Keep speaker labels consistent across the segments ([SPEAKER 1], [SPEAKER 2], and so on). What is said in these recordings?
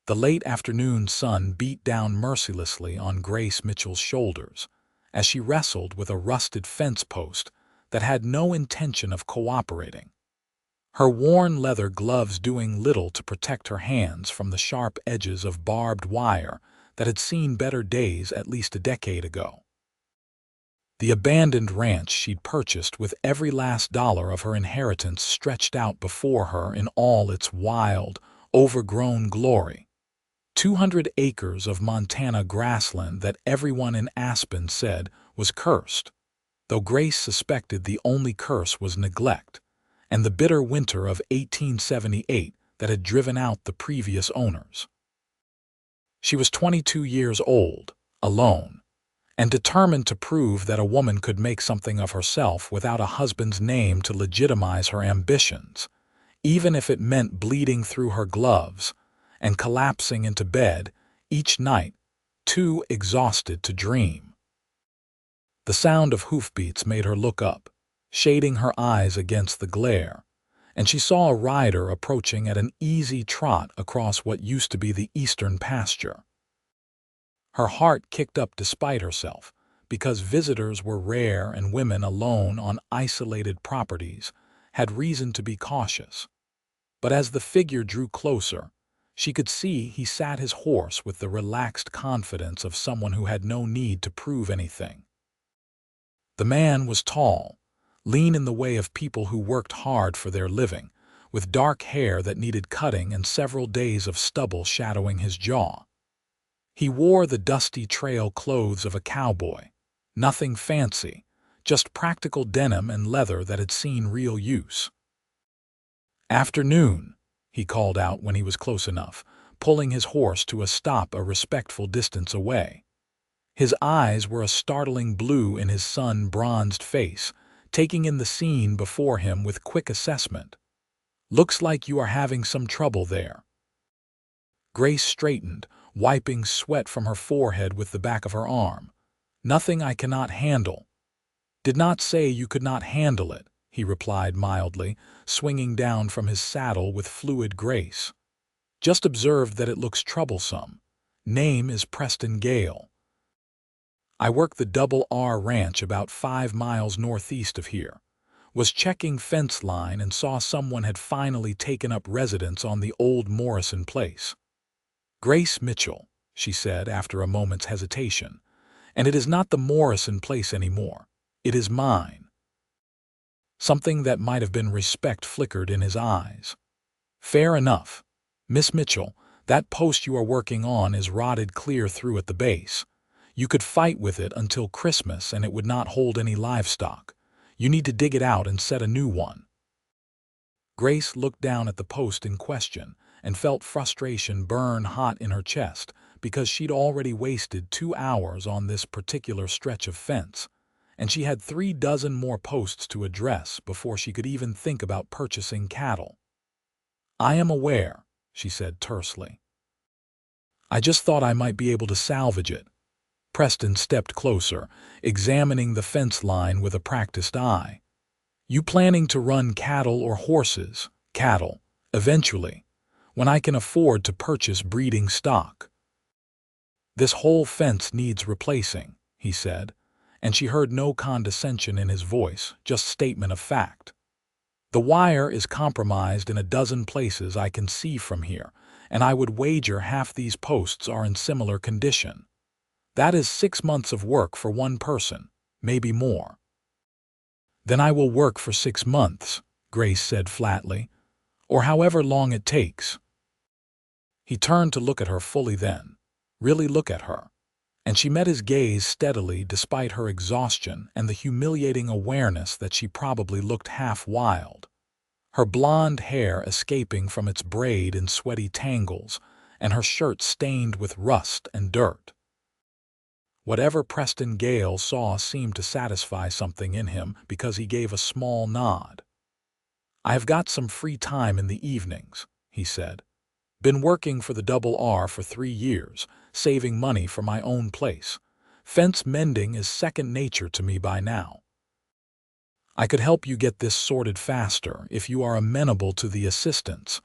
[SPEAKER 1] The late afternoon sun beat down mercilessly on Grace Mitchell's shoulders as she wrestled with a rusted fence post that had no intention of cooperating, her worn leather gloves doing little to protect her hands from the sharp edges of barbed wire that had seen better days at least a decade ago. The abandoned ranch she'd purchased with every last dollar of her inheritance stretched out before her in all its wild, overgrown glory. 200 acres of Montana grassland that everyone in Aspen said was cursed, though Grace suspected the only curse was neglect and the bitter winter of 1878 that had driven out the previous owners. She was 22 years old, alone, and determined to prove that a woman could make something of herself without a husband's name to legitimize her ambitions, even if it meant bleeding through her gloves and collapsing into bed each night, too exhausted to dream. The sound of hoofbeats made her look up, shading her eyes against the glare, and she saw a rider approaching at an easy trot across what used to be the eastern pasture. Her heart kicked up despite herself, because visitors were rare and women alone on isolated properties had reason to be cautious. But as the figure drew closer, she could see he sat his horse with the relaxed confidence of someone who had no need to prove anything. The man was tall, lean in the way of people who worked hard for their living, with dark hair that needed cutting and several days of stubble shadowing his jaw. He wore the dusty trail clothes of a cowboy, nothing fancy, just practical denim and leather that had seen real use. "Afternoon," he called out when he was close enough, pulling his horse to a stop a respectful distance away. His eyes were a startling blue in his sun-bronzed face, taking in the scene before him with quick assessment. "Looks like you are having some trouble there." Grace straightened, wiping sweat from her forehead with the back of her arm. "Nothing I cannot handle." "Did not say you could not handle it," he replied mildly, swinging down from his saddle with fluid grace. "Just observed that it looks troublesome. Name is Preston Gale. I work the Double R Ranch about 5 miles northeast of here. Was checking fence line and saw someone had finally taken up residence on the old Morrison place." "Grace Mitchell," she said after a moment's hesitation, "and it is not the Morrison place anymore. It is mine." Something that might have been respect flickered in his eyes. "Fair enough. Miss Mitchell, that post you are working on is rotted clear through at the base. You could fight with it until Christmas and it would not hold any livestock. You need to dig it out and set a new one." Grace looked down at the post in question and felt frustration burn hot in her chest because she'd already wasted 2 hours on this particular stretch of fence, and she had 3 dozen more posts to address before she could even think about purchasing cattle. "I am aware," she said tersely. "I just thought I might be able to salvage it." Preston stepped closer, examining the fence line with a practiced eye. "You planning to run cattle or horses?" "Cattle, eventually, when I can afford to purchase breeding stock." "This whole fence needs replacing," he said, and she heard no condescension in his voice, just statement of fact. "The wire is compromised in a dozen places I can see from here, and I would wager half these posts are in similar condition. That is 6 months of work for one person, maybe more." "Then I will work for 6 months," Grace said flatly, "or however long it takes." He turned to look at her fully then, really look at her, and she met his gaze steadily despite her exhaustion and the humiliating awareness that she probably looked half wild, her blonde hair escaping from its braid in sweaty tangles and her shirt stained with rust and dirt. Whatever Preston Gale saw seemed to satisfy something in him because he gave a small nod. "I have got some free time in the evenings," he said. "Been working for the Double R for 3 years, saving money for my own place. Fence mending is second nature to me by now. I could help you get this sorted faster if you are amenable to the assistance.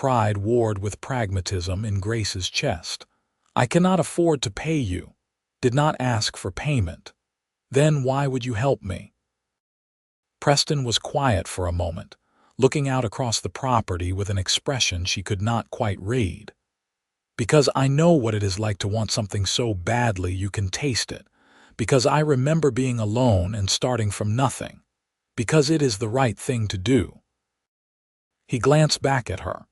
[SPEAKER 1] pride warred with pragmatism in Grace's chest. "I cannot afford to pay you. Did not ask for payment. Then why would you help me?" Preston was quiet for a moment, looking out across the property with an expression she could not quite read. "Because I know what it is like to want something so badly you can taste it. Because I remember being alone and starting from nothing. Because it is the right thing to do." He glanced back at her.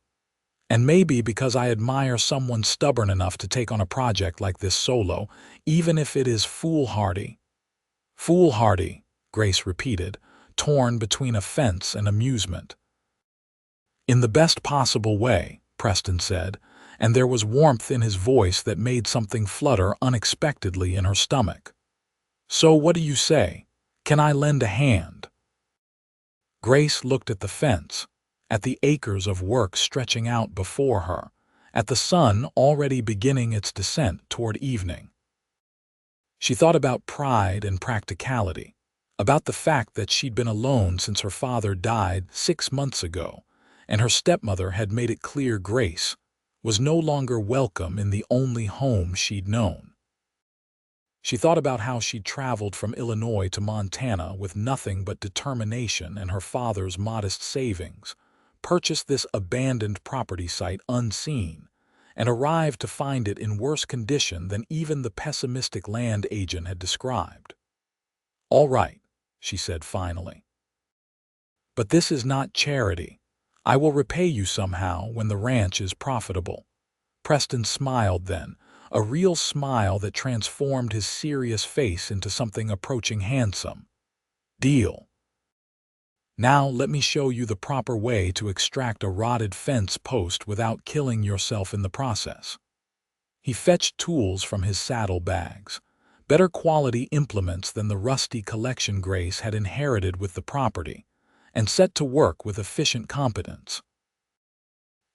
[SPEAKER 1] "And maybe because I admire someone stubborn enough to take on a project like this solo, even if it is foolhardy." "Foolhardy," Grace repeated, torn between offense and amusement. "In the best possible way," Preston said, and there was warmth in his voice that made something flutter unexpectedly in her stomach. "So what do you say? Can I lend a hand?" Grace looked at the fence, at the acres of work stretching out before her, at the sun already beginning its descent toward evening. She thought about pride and practicality, about the fact that she'd been alone since her father died 6 months ago, and her stepmother had made it clear Grace was no longer welcome in the only home she'd known. She thought about how she'd traveled from Illinois to Montana with nothing but determination and her father's modest savings, purchased this abandoned property site unseen, and arrived to find it in worse condition than even the pessimistic land agent had described. "All right," she said finally. "But this is not charity. I will repay you somehow when the ranch is profitable." Preston smiled then, a real smile that transformed his serious face into something approaching handsome. "Deal. Now let me show you the proper way to extract a rotted fence post without killing yourself in the process." He fetched tools from his saddlebags, better quality implements than the rusty collection Grace had inherited with the property, and set to work with efficient competence.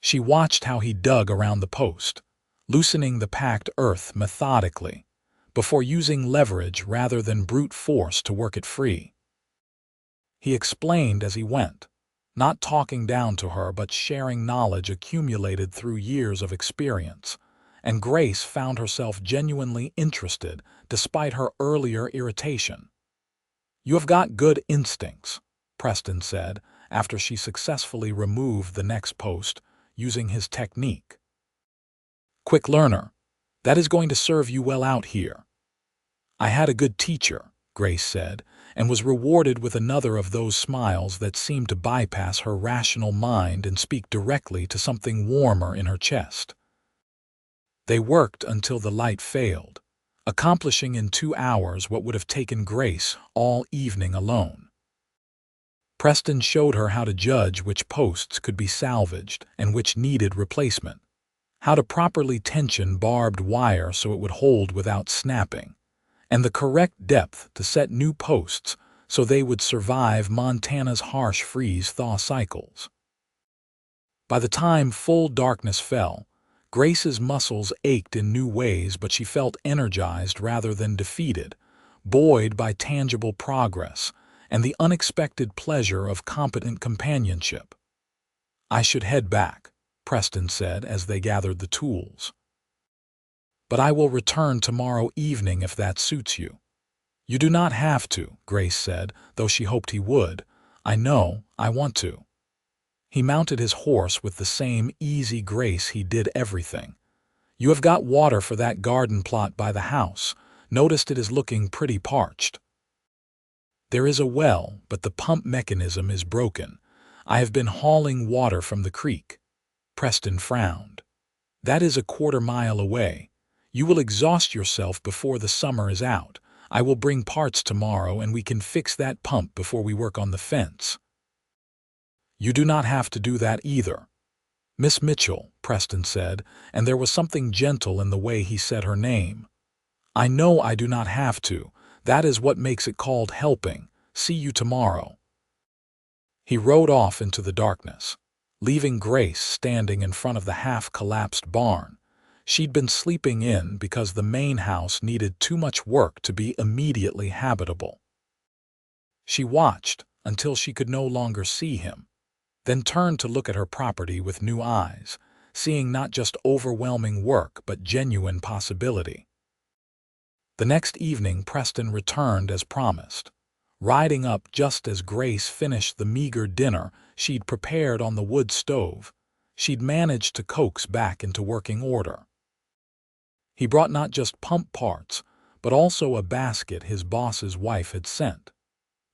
[SPEAKER 1] She watched how he dug around the post, loosening the packed earth methodically, before using leverage rather than brute force to work it free. He explained as he went, not talking down to her but sharing knowledge accumulated through years of experience, and Grace found herself genuinely interested despite her earlier irritation. "You have got good instincts," Preston said after she successfully removed the next post using his technique. "Quick learner. That is going to serve you well out here." "I had a good teacher," Grace said, and was rewarded with another of those smiles that seemed to bypass her rational mind and speak directly to something warmer in her chest. They worked until the light failed, accomplishing in 2 hours what would have taken Grace all evening alone. Preston showed her how to judge which posts could be salvaged and which needed replacement, how to properly tension barbed wire so it would hold without snapping, and the correct depth to set new posts so they would survive Montana's harsh freeze-thaw cycles. By the time full darkness fell, Grace's muscles ached in new ways, but she felt energized rather than defeated, buoyed by tangible progress and the unexpected pleasure of competent companionship. "I should head back," Preston said as they gathered the tools. "But I will return tomorrow evening if that suits you." "You do not have to," Grace said, though she hoped he would. "I know, I want to." He mounted his horse with the same easy grace he did everything. "You have got water for that garden plot by the house. Noticed it is looking pretty parched." "There is a well, but the pump mechanism is broken. I have been hauling water from the creek." Preston frowned. "That is a quarter-mile away. You will exhaust yourself before the summer is out. I will bring parts tomorrow and we can fix that pump before we work on the fence." "You do not have to do that either." "Miss Mitchell," Preston said, and there was something gentle in the way he said her name. "I know I do not have to. That is what makes it called helping. See you tomorrow." He rode off into the darkness, leaving Grace standing in front of the half-collapsed barn. She'd been sleeping in because the main house needed too much work to be immediately habitable. She watched until she could no longer see him. then turned to look at her property with new eyes, seeing not just overwhelming work but genuine possibility. The next evening Preston returned as promised, riding up just as Grace finished the meager dinner she'd prepared on the wood stove. She'd managed to coax back into working order. He brought not just pump parts, but also a basket his boss's wife had sent,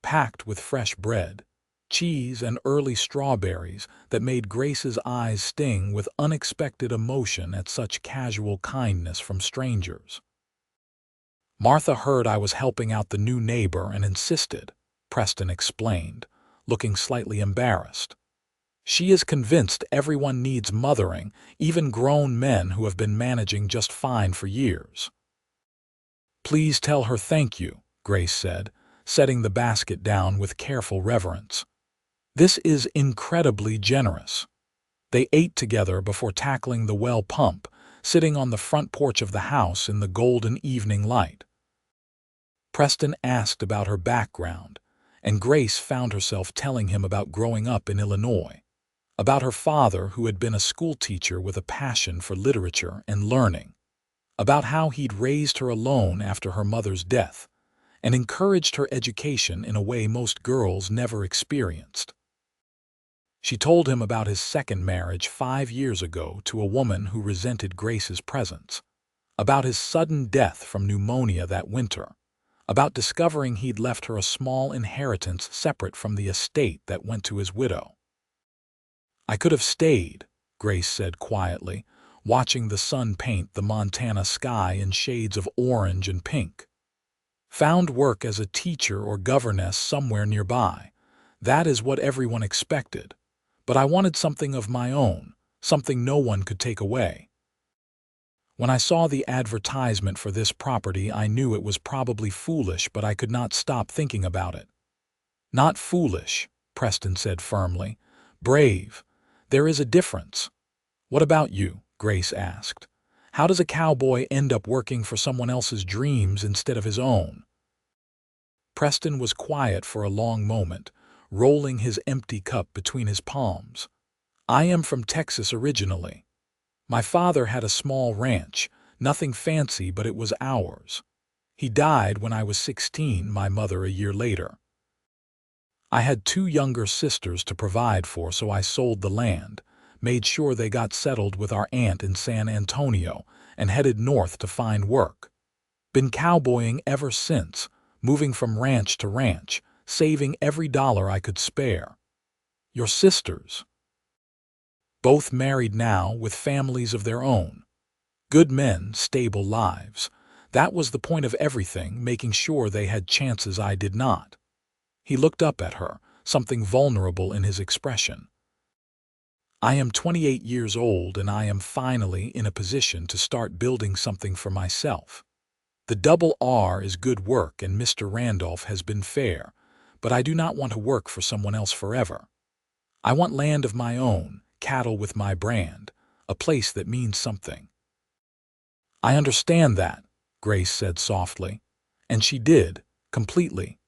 [SPEAKER 1] packed with fresh bread, cheese, and early strawberries that made Grace's eyes sting with unexpected emotion at such casual kindness from strangers. "Martha heard I was helping out the new neighbor and insisted," Preston explained, looking slightly embarrassed. "She is convinced everyone needs mothering, even grown men who have been managing just fine for years." "Please tell her thank you," Grace said, setting the basket down with careful reverence. "This is incredibly generous." They ate together before tackling the well pump, sitting on the front porch of the house in the golden evening light. Preston asked about her background, and Grace found herself telling him about growing up in Illinois, about her father who had been a schoolteacher with a passion for literature and learning, about how he'd raised her alone after her mother's death, and encouraged her education in a way most girls never experienced. She told him about his second marriage 5 years ago to a woman who resented Grace's presence, about his sudden death from pneumonia that winter, about discovering he'd left her a small inheritance separate from the estate that went to his widow. "I could have stayed," Grace said quietly, watching the sun paint the Montana sky in shades of orange and pink. "Found work as a teacher or governess somewhere nearby. That is what everyone expected. But I wanted something of my own, something no one could take away. When I saw the advertisement for this property, I knew it was probably foolish, but I could not stop thinking about it." "Not foolish," Preston said firmly. "Brave. There is a difference." "What about you?" Grace asked. "How does a cowboy end up working for someone else's dreams instead of his own?" Preston was quiet for a long moment, rolling his empty cup between his palms. "I am from Texas originally. My father had a small ranch, nothing fancy, but it was ours. He died when I was 16, my mother a year later. I had 2 younger sisters to provide for, so I sold the land, made sure they got settled with our aunt in San Antonio, and headed north to find work. Been cowboying ever since, moving from ranch to ranch, saving every dollar I could spare." "Your sisters?" "Both married now, with families of their own. Good men, stable lives. That was the point of everything, making sure they had chances I did not." He looked up at her, something vulnerable in his expression. "I am 28 years old, and I am finally in a position to start building something for myself. The double R is good work, and Mr. Randolph has been fair, but I do not want to work for someone else forever. I want land of my own, cattle with my brand, a place that means something." "I understand that," Grace said softly. And she did, completely.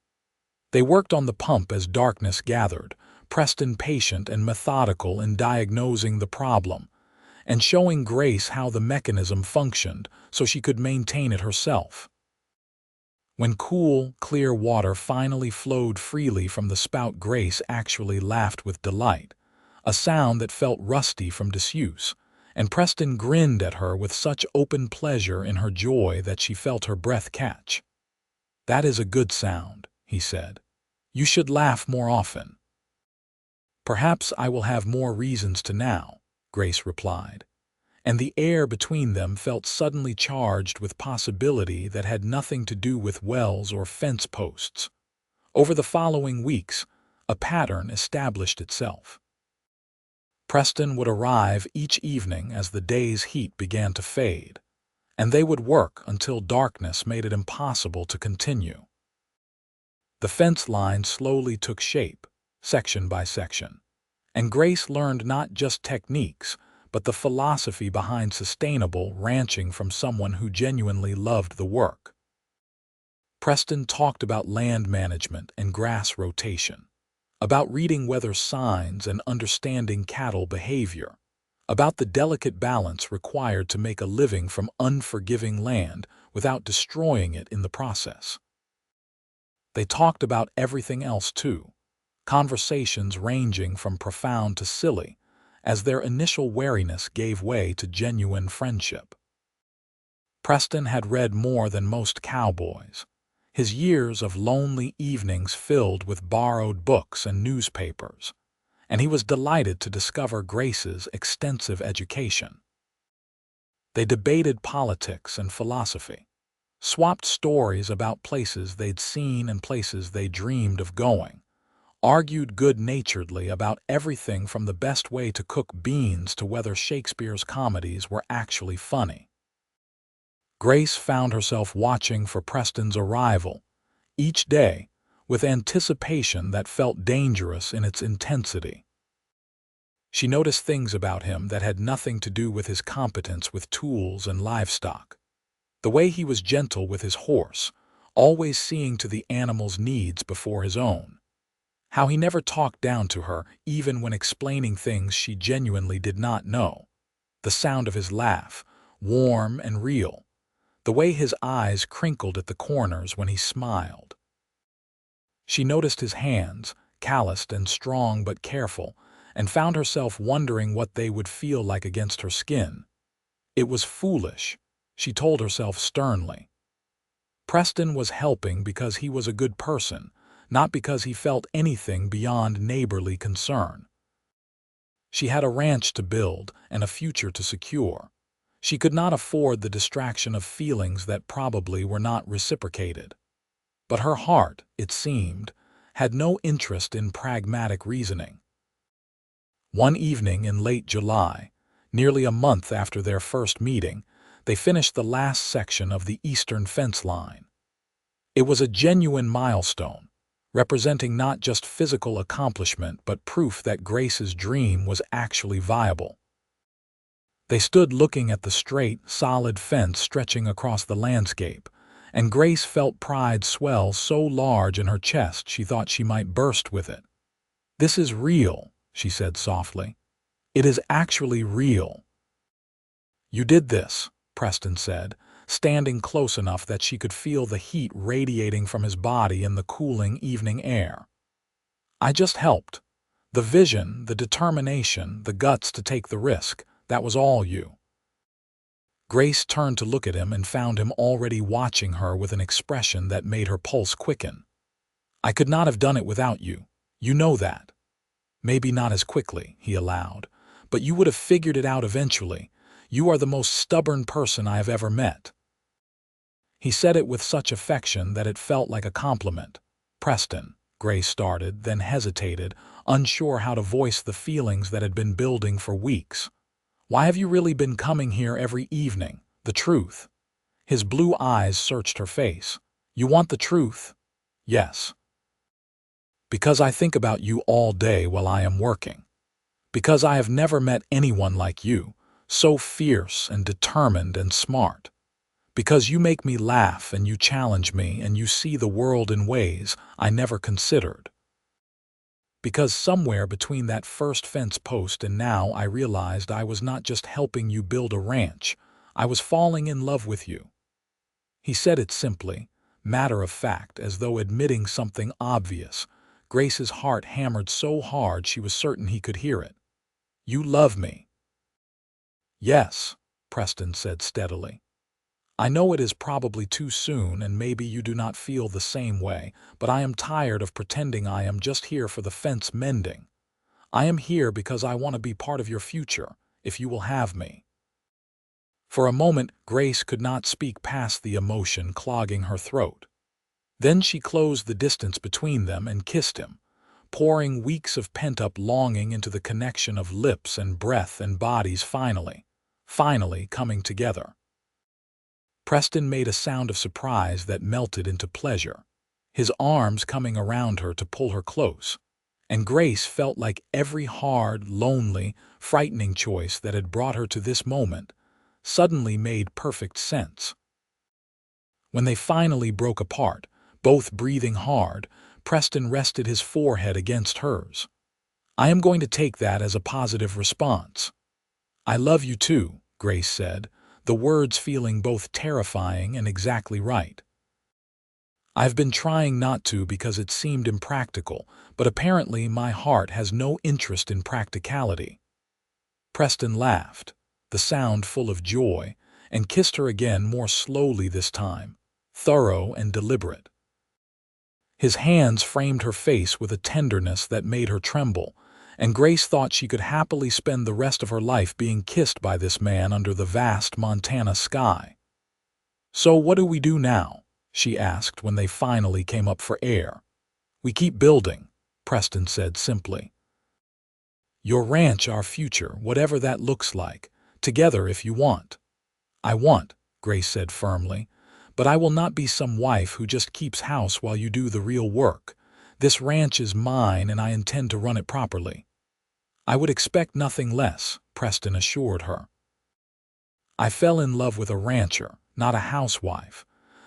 [SPEAKER 1] They worked on the pump as darkness gathered, Preston patient and methodical in diagnosing the problem, and showing Grace how the mechanism functioned so she could maintain it herself. When cool, clear water finally flowed freely from the spout, Grace actually laughed with delight, a sound that felt rusty from disuse, and Preston grinned at her with such open pleasure in her joy that she felt her breath catch. "That is a good sound," he said. "You should laugh more often." "Perhaps I will have more reasons to now," Grace replied, and the air between them felt suddenly charged with possibility that had nothing to do with wells or fence posts. Over the following weeks, a pattern established itself. Preston would arrive each evening as the day's heat began to fade, and they would work until darkness made it impossible to continue. The fence line slowly took shape, section by section, and Grace learned not just techniques, but the philosophy behind sustainable ranching from someone who genuinely loved the work. Preston talked about land management and grass rotation, about reading weather signs and understanding cattle behavior, about the delicate balance required to make a living from unforgiving land without destroying it in the process. They talked about everything else too, conversations ranging from profound to silly, as their initial wariness gave way to genuine friendship. Preston had read more than most cowboys, his years of lonely evenings filled with borrowed books and newspapers, and he was delighted to discover Grace's extensive education. They debated politics and philosophy, swapped stories about places they'd seen and places they dreamed of going, argued good-naturedly about everything from the best way to cook beans to whether Shakespeare's comedies were actually funny. Grace found herself watching for Preston's arrival, each day, with anticipation that felt dangerous in its intensity. She noticed things about him that had nothing to do with his competence with tools and livestock. The way he was gentle with his horse, always seeing to the animal's needs before his own. How he never talked down to her, even when explaining things she genuinely did not know. The sound of his laugh, warm and real. The way his eyes crinkled at the corners when he smiled. She noticed his hands, calloused and strong but careful, and found herself wondering what they would feel like against her skin. It was foolish, she told herself sternly. Preston was helping because he was a good person, not because he felt anything beyond neighborly concern. She had a ranch to build and a future to secure. She could not afford the distraction of feelings that probably were not reciprocated. But her heart, it seemed, had no interest in pragmatic reasoning. One evening in late July, nearly a month after their first meeting, they finished the last section of the eastern fence line. It was a genuine milestone, representing not just physical accomplishment but proof that Grace's dream was actually viable. They stood looking at the straight, solid fence stretching across the landscape, and Grace felt pride swell so large in her chest she thought she might burst with it. "This is real," she said softly. "It is actually real." "You did this," Preston said, standing close enough that she could feel the heat radiating from his body in the cooling evening air. "I just helped. The vision, the determination, the guts to take the risk, that was all you." Grace turned to look at him and found him already watching her with an expression that made her pulse quicken. "I could not have done it without you. You know that." "Maybe not as quickly," he allowed, "but you would have figured it out eventually. You are the most stubborn person I have ever met." He said it with such affection that it felt like a compliment. "Preston," Grace started, then hesitated, unsure how to voice the feelings that had been building for weeks. "Why have you really been coming here every evening? The truth." His blue eyes searched her face. "You want the truth?" "Yes." "Because I think about you all day while I am working. Because I have never met anyone like you, so fierce and determined and smart. Because you make me laugh and you challenge me and you see the world in ways I never considered. Because somewhere between that first fence post and now I realized I was not just helping you build a ranch, I was falling in love with you." He said it simply, matter of fact, as though admitting something obvious. Grace's heart hammered so hard she was certain he could hear it. "You love me." "Yes," Preston said steadily. "I know it is probably too soon and maybe you do not feel the same way, but I am tired of pretending I am just here for the fence mending. I am here because I want to be part of your future, if you will have me." For a moment, Grace could not speak past the emotion clogging her throat. Then she closed the distance between them and kissed him, pouring weeks of pent-up longing into the connection of lips and breath and bodies finally coming together. Preston made a sound of surprise that melted into pleasure, his arms coming around her to pull her close, and Grace felt like every hard, lonely, frightening choice that had brought her to this moment suddenly made perfect sense. When they finally broke apart, both breathing hard, Preston rested his forehead against hers. "I am going to take that as a positive response." "I love you too," Grace said, the words feeling both terrifying and exactly right. "I've been trying not to because it seemed impractical, but apparently my heart has no interest in practicality." Preston laughed, the sound full of joy, and kissed her again, more slowly this time, thorough and deliberate. His hands framed her face with a tenderness that made her tremble, and Grace thought she could happily spend the rest of her life being kissed by this man under the vast Montana sky. "So what do we do now?" she asked when they finally came up for air. "We keep building," Preston said simply. "Your ranch, our future, whatever that looks like, together if you want." "I want," Grace said firmly, "but I will not be some wife who just keeps house while you do the real work. This ranch is mine and I intend to run it properly." "I would expect nothing less," Preston assured her. "I fell in love with a rancher, not a housewife.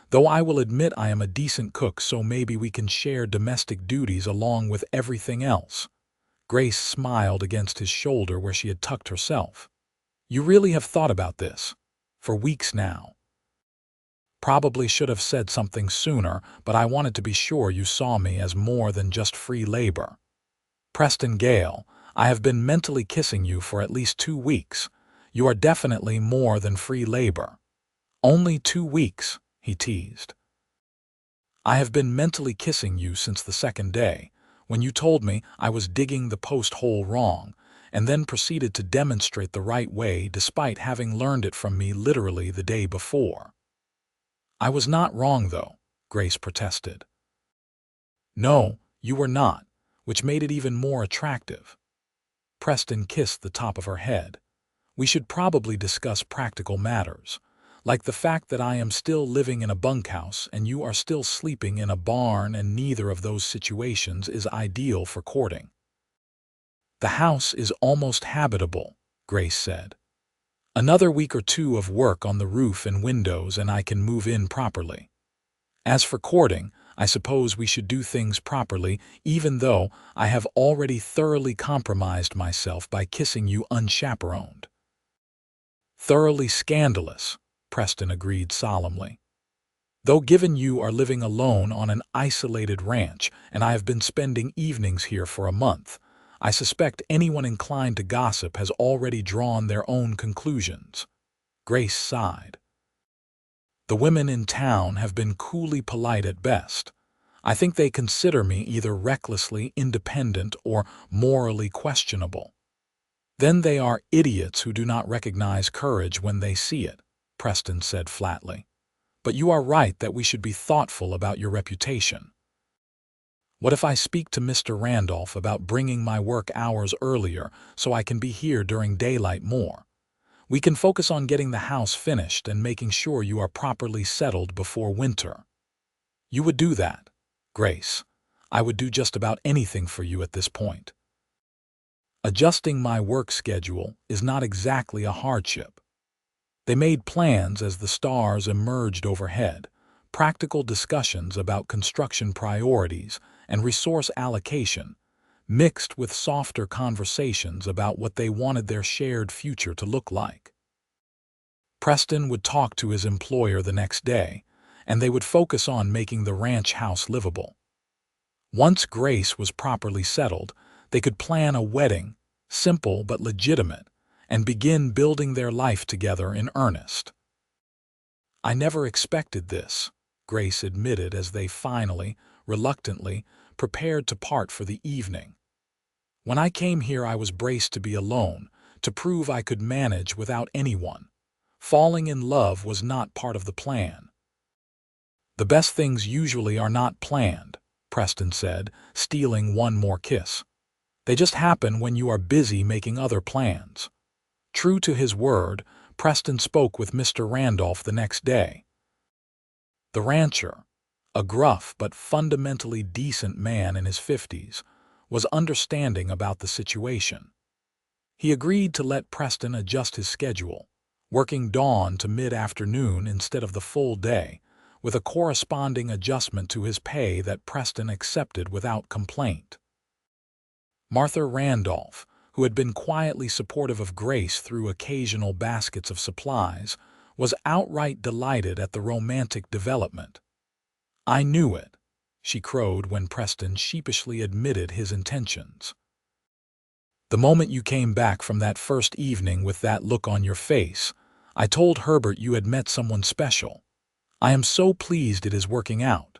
[SPEAKER 1] Though I will admit I am a decent cook, so maybe we can share domestic duties along with everything else." Grace smiled against his shoulder where she had tucked herself. "You really have thought about this? For weeks now." "Probably should have said something sooner, but I wanted to be sure you saw me as more than just free labor." "Preston Gale, I have been mentally kissing you for at least 2 weeks. You are definitely more than free labor." "Only 2 weeks," he teased. "I have been mentally kissing you since the second day, when you told me I was digging the post hole wrong, and then proceeded to demonstrate the right way despite having learned it from me literally the day before." "I was not wrong, though," Grace protested. "No, you were not, which made it even more attractive." Preston kissed the top of her head. "We should probably discuss practical matters, like the fact that I am still living in a bunkhouse and you are still sleeping in a barn, and neither of those situations is ideal for courting." "The house is almost habitable," Grace said. "Another week or 2 of work on the roof and windows and I can move in properly. As for courting, I suppose we should do things properly, even though I have already thoroughly compromised myself by kissing you unchaperoned." "Thoroughly scandalous," Preston agreed solemnly. "Though given you are living alone on an isolated ranch and I have been spending evenings here for a month, I suspect anyone inclined to gossip has already drawn their own conclusions." Grace sighed. "The women in town have been coolly polite at best. I think they consider me either recklessly independent or morally questionable." "Then they are idiots who do not recognize courage when they see it," Preston said flatly. "But you are right that we should be thoughtful about your reputation." "What if I speak to Mr. Randolph about bringing my work hours earlier so I can be here during daylight more? We can focus on getting the house finished and making sure you are properly settled before winter." "You would do that?" "Grace, I would do just about anything for you at this point. Adjusting my work schedule is not exactly a hardship." They made plans as the stars emerged overhead, practical discussions about construction priorities and resource allocation, mixed with softer conversations about what they wanted their shared future to look like. Preston would talk to his employer the next day, and they would focus on making the ranch house livable. Once Grace was properly settled, they could plan a wedding, simple but legitimate, and begin building their life together in earnest. "I never expected this," Grace admitted as they finally, reluctantly, prepared to part for the evening. "When I came here I was braced to be alone, to prove I could manage without anyone. Falling in love was not part of the plan." "The best things usually are not planned," Preston said, stealing one more kiss. "They just happen when you are busy making other plans." True to his word, Preston spoke with Mr. Randolph the next day. The rancher, a gruff but fundamentally decent man in his 50s, was understanding about the situation. He agreed to let Preston adjust his schedule, working dawn to mid-afternoon instead of the full day, with a corresponding adjustment to his pay that Preston accepted without complaint. Martha Randolph, who had been quietly supportive of Grace through occasional baskets of supplies, was outright delighted at the romantic development. "I knew it," she crowed when Preston sheepishly admitted his intentions. "The moment you came back from that first evening with that look on your face, I told Herbert you had met someone special. I am so pleased it is working out."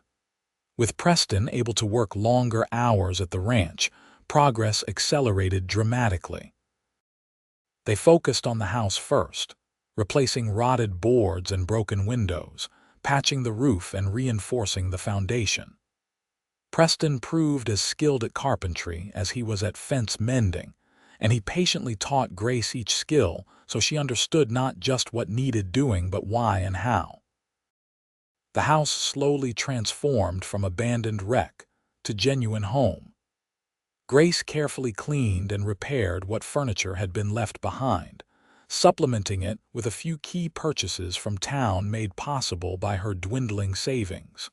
[SPEAKER 1] With Preston able to work longer hours at the ranch, progress accelerated dramatically. They focused on the house first, replacing rotted boards and broken windows, patching the roof and reinforcing the foundation. Preston proved as skilled at carpentry as he was at fence mending, and he patiently taught Grace each skill so she understood not just what needed doing but why and how. The house slowly transformed from abandoned wreck to genuine home. Grace carefully cleaned and repaired what furniture had been left behind, supplementing it with a few key purchases from town made possible by her dwindling savings.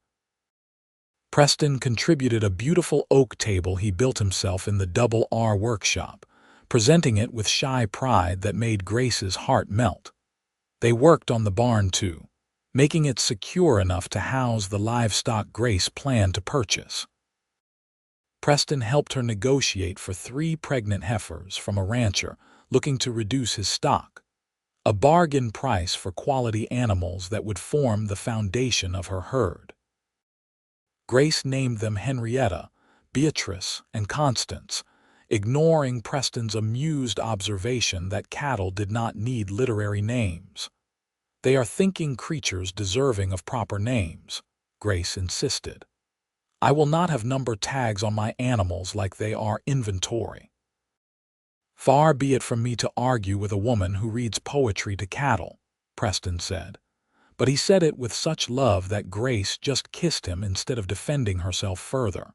[SPEAKER 1] Preston contributed a beautiful oak table he built himself in the Double R workshop, presenting it with shy pride that made Grace's heart melt. They worked on the barn too, making it secure enough to house the livestock Grace planned to purchase. Preston helped her negotiate for 3 pregnant heifers from a rancher looking to reduce his stock, a bargain price for quality animals that would form the foundation of her herd. Grace named them Henrietta, Beatrice, and Constance, ignoring Preston's amused observation that cattle did not need literary names. "They are thinking creatures deserving of proper names," Grace insisted. "I will not have number tags on my animals like they are inventory." "Far be it from me to argue with a woman who reads poetry to cattle," Preston said. But he said it with such love that Grace just kissed him instead of defending herself further.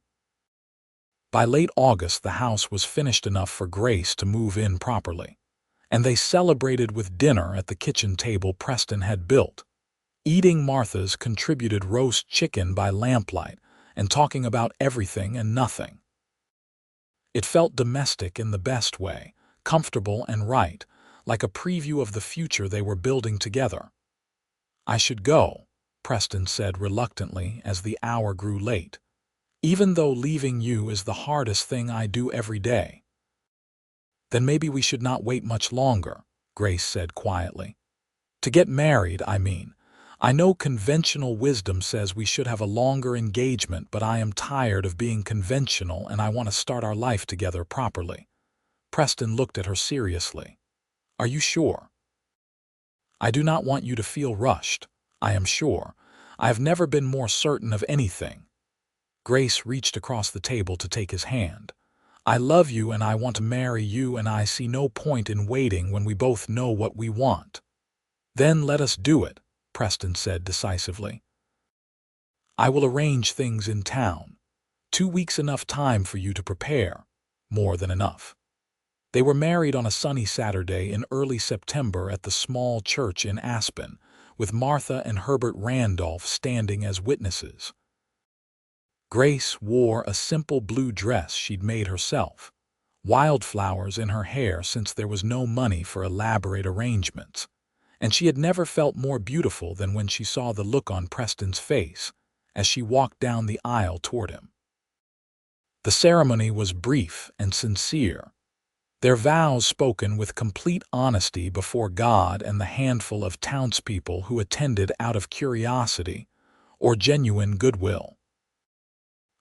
[SPEAKER 1] By late August, the house was finished enough for Grace to move in properly, and they celebrated with dinner at the kitchen table Preston had built, eating Martha's contributed roast chicken by lamplight and talking about everything and nothing. It felt domestic in the best way, comfortable and right, like a preview of the future they were building together. "I should go," Preston said reluctantly as the hour grew late, "even though leaving you is the hardest thing I do every day." "Then maybe we should not wait much longer," Grace said quietly. "To get married, I mean. I know conventional wisdom says we should have a longer engagement, but I am tired of being conventional and I want to start our life together properly." Preston looked at her seriously. "Are you sure?" "I do not want you to feel rushed. I am sure. I have never been more certain of anything." Grace reached across the table to take his hand. "I love you and I want to marry you, and I see no point in waiting when we both know what we want." "Then let us do it," Preston said decisively. "I will arrange things in town. 2 weeks enough time for you to prepare. More than enough." They were married on a sunny Saturday in early September at the small church in Aspen, with Martha and Herbert Randolph standing as witnesses. Grace wore a simple blue dress she'd made herself, wildflowers in her hair since there was no money for elaborate arrangements, and she had never felt more beautiful than when she saw the look on Preston's face as she walked down the aisle toward him. The ceremony was brief and sincere, their vows spoken with complete honesty before God and the handful of townspeople who attended out of curiosity or genuine goodwill.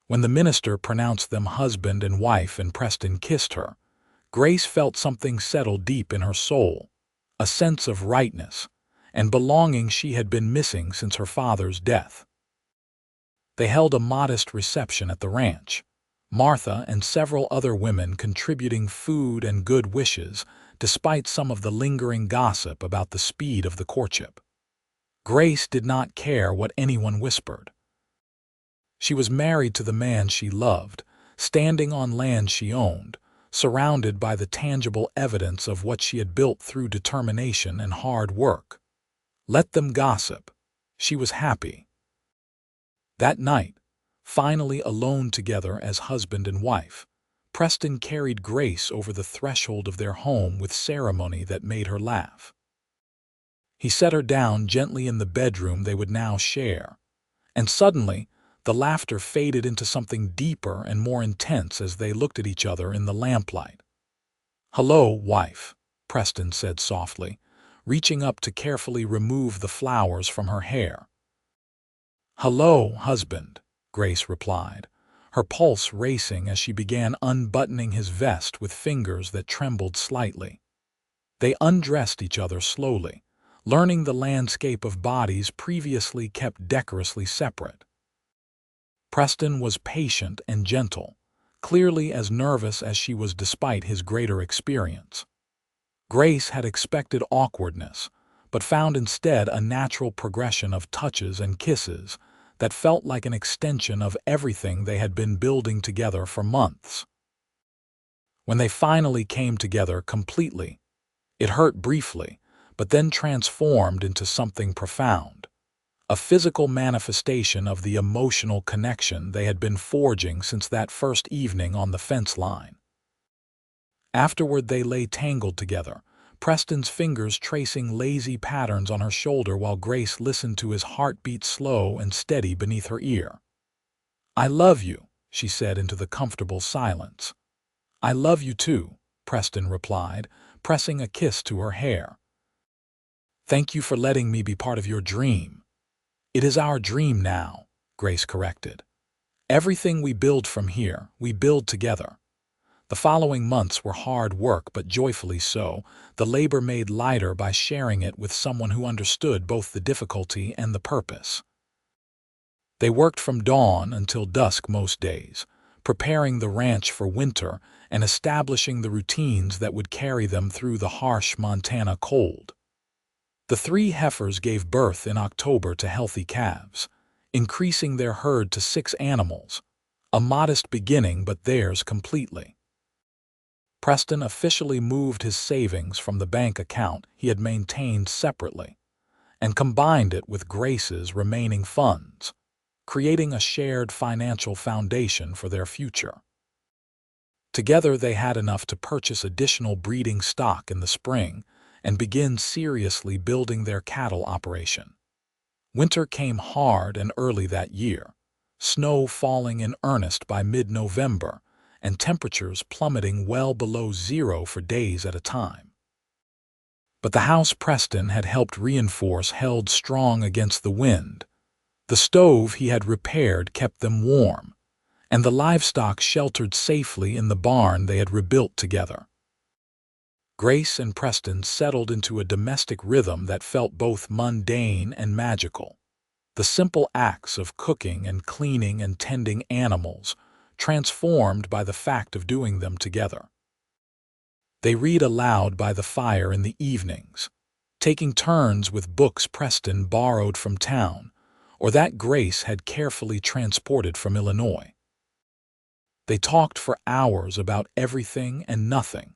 [SPEAKER 1] When the minister pronounced them husband and wife and Preston kissed her, Grace felt something settle deep in her soul, a sense of rightness and belonging she had been missing since her father's death. They held a modest reception at the ranch, Martha and several other women contributing food and good wishes, despite some of the lingering gossip about the speed of the courtship. Grace did not care what anyone whispered. She was married to the man she loved, standing on land she owned, surrounded by the tangible evidence of what she had built through determination and hard work. Let them gossip. She was happy. That night, finally alone together as husband and wife, Preston carried Grace over the threshold of their home with ceremony that made her laugh. He set her down gently in the bedroom they would now share, and suddenly the laughter faded into something deeper and more intense as they looked at each other in the lamplight. "Hello, wife," Preston said softly, reaching up to carefully remove the flowers from her hair. "Hello, husband," Grace replied, her pulse racing as she began unbuttoning his vest with fingers that trembled slightly. They undressed each other slowly, learning the landscape of bodies previously kept decorously separate. Preston was patient and gentle, clearly as nervous as she was despite his greater experience. Grace had expected awkwardness, but found instead a natural progression of touches and kisses that felt like an extension of everything they had been building together for months. When they finally came together completely, it hurt briefly, but then transformed into something profound, a physical manifestation of the emotional connection they had been forging since that first evening on the fence line. Afterward they lay tangled together, Preston's fingers tracing lazy patterns on her shoulder while Grace listened to his heartbeat slow and steady beneath her ear. "I love you," she said into the comfortable silence. "I love you too," Preston replied, pressing a kiss to her hair. "Thank you for letting me be part of your dream." "It is our dream now," Grace corrected. "Everything we build from here, we build together." The following months were hard work, but joyfully so, the labor made lighter by sharing it with someone who understood both the difficulty and the purpose. They worked from dawn until dusk most days, preparing the ranch for winter and establishing the routines that would carry them through the harsh Montana cold. The 3 heifers gave birth in October to healthy calves, increasing their herd to 6 animals, a modest beginning but theirs completely. Preston officially moved his savings from the bank account he had maintained separately and combined it with Grace's remaining funds, creating a shared financial foundation for their future. Together they had enough to purchase additional breeding stock in the spring and begin seriously building their cattle operation. Winter came hard and early that year, snow falling in earnest by mid-November, and temperatures plummeting well below zero for days at a time. But the house Preston had helped reinforce held strong against the wind. The stove he had repaired kept them warm, and the livestock sheltered safely in the barn they had rebuilt together. Grace and Preston settled into a domestic rhythm that felt both mundane and magical. The simple acts of cooking and cleaning and tending animals, transformed by the fact of doing them together. They read aloud by the fire in the evenings, taking turns with books Preston borrowed from town or that Grace had carefully transported from Illinois. They talked for hours about everything and nothing,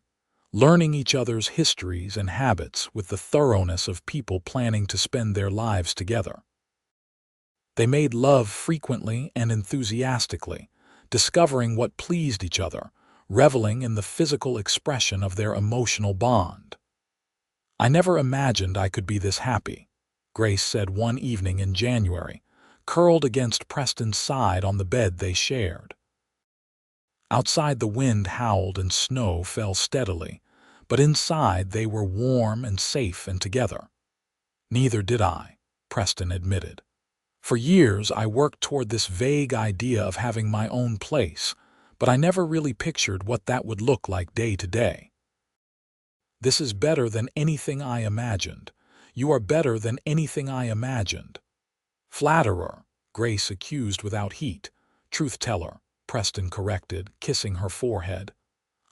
[SPEAKER 1] learning each other's histories and habits with the thoroughness of people planning to spend their lives together. They made love frequently and enthusiastically, discovering what pleased each other, reveling in the physical expression of their emotional bond. "I never imagined I could be this happy," Grace said one evening in January, curled against Preston's side on the bed they shared. Outside the wind howled and snow fell steadily, but inside they were warm and safe and together. "Neither did I," Preston admitted. "For years I worked toward this vague idea of having my own place, but I never really pictured what that would look like day to day." "This is better than anything I imagined. You are better than anything I imagined." "Flatterer," Grace accused without heat. "Truth-teller," Preston corrected, kissing her forehead.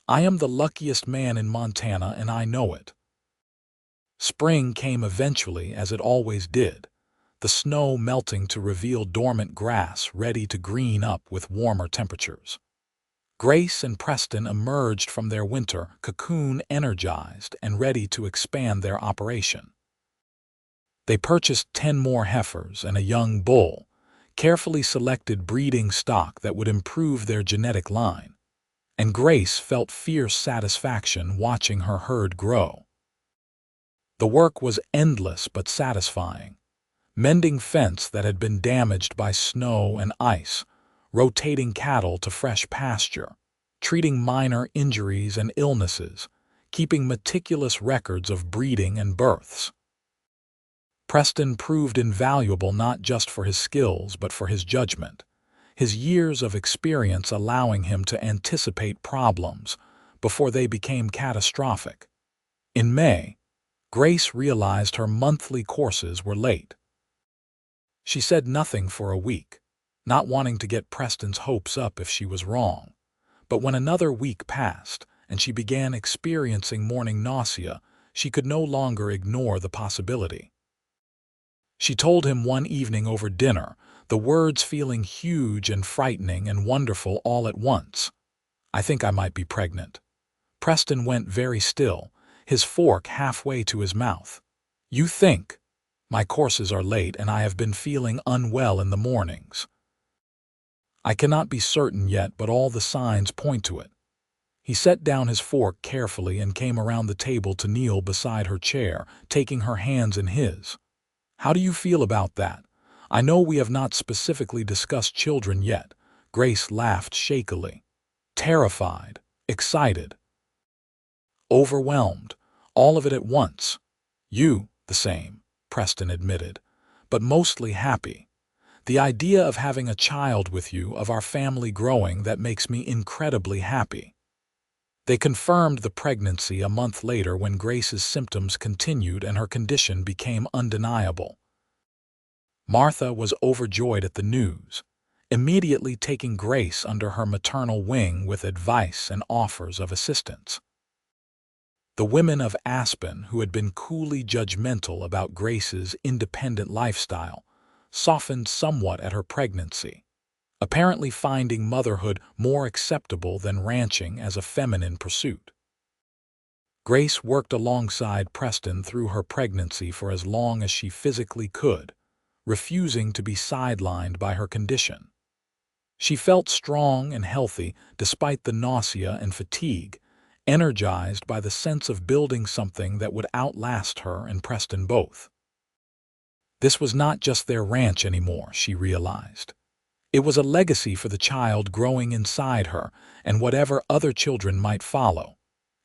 [SPEAKER 1] "I am the luckiest man in Montana, and I know it." Spring came eventually, as it always did, the snow melting to reveal dormant grass ready to green up with warmer temperatures. Grace and Preston emerged from their winter cocoon energized and ready to expand their operation. They purchased 10 more heifers and a young bull, carefully selected breeding stock that would improve their genetic line, and Grace felt fierce satisfaction watching her herd grow. The work was endless but satisfying. Mending fence that had been damaged by snow and ice, rotating cattle to fresh pasture, treating minor injuries and illnesses, keeping meticulous records of breeding and births. Preston proved invaluable not just for his skills but for his judgment, his years of experience allowing him to anticipate problems before they became catastrophic. In May, Grace realized her monthly courses were late. She said nothing for a week, not wanting to get Preston's hopes up if she was wrong. But when another week passed and she began experiencing morning nausea, she could no longer ignore the possibility. She told him one evening over dinner, the words feeling huge and frightening and wonderful all at once. "I think I might be pregnant." Preston went very still, his fork halfway to his mouth. "You think? My courses are late and I have been feeling unwell in the mornings. I cannot be certain yet, but all the signs point to it." He set down his fork carefully and came around the table to kneel beside her chair, taking her hands in his. "How do you feel about that? I know we have not specifically discussed children yet." Grace laughed shakily. "Terrified, excited, overwhelmed, all of it at once." "You, the same," Preston admitted, "but mostly happy. The idea of having a child with you, of our family growing, that makes me incredibly happy." They confirmed the pregnancy a month later when Grace's symptoms continued and her condition became undeniable. Martha was overjoyed at the news, immediately taking Grace under her maternal wing with advice and offers of assistance. The women of Aspen, who had been coolly judgmental about Grace's independent lifestyle, softened somewhat at her pregnancy, apparently finding motherhood more acceptable than ranching as a feminine pursuit. Grace worked alongside Preston through her pregnancy for as long as she physically could, refusing to be sidelined by her condition. She felt strong and healthy despite the nausea and fatigue, energized by the sense of building something that would outlast her and Preston both. This was not just their ranch anymore, she realized. It was a legacy for the child growing inside her and whatever other children might follow.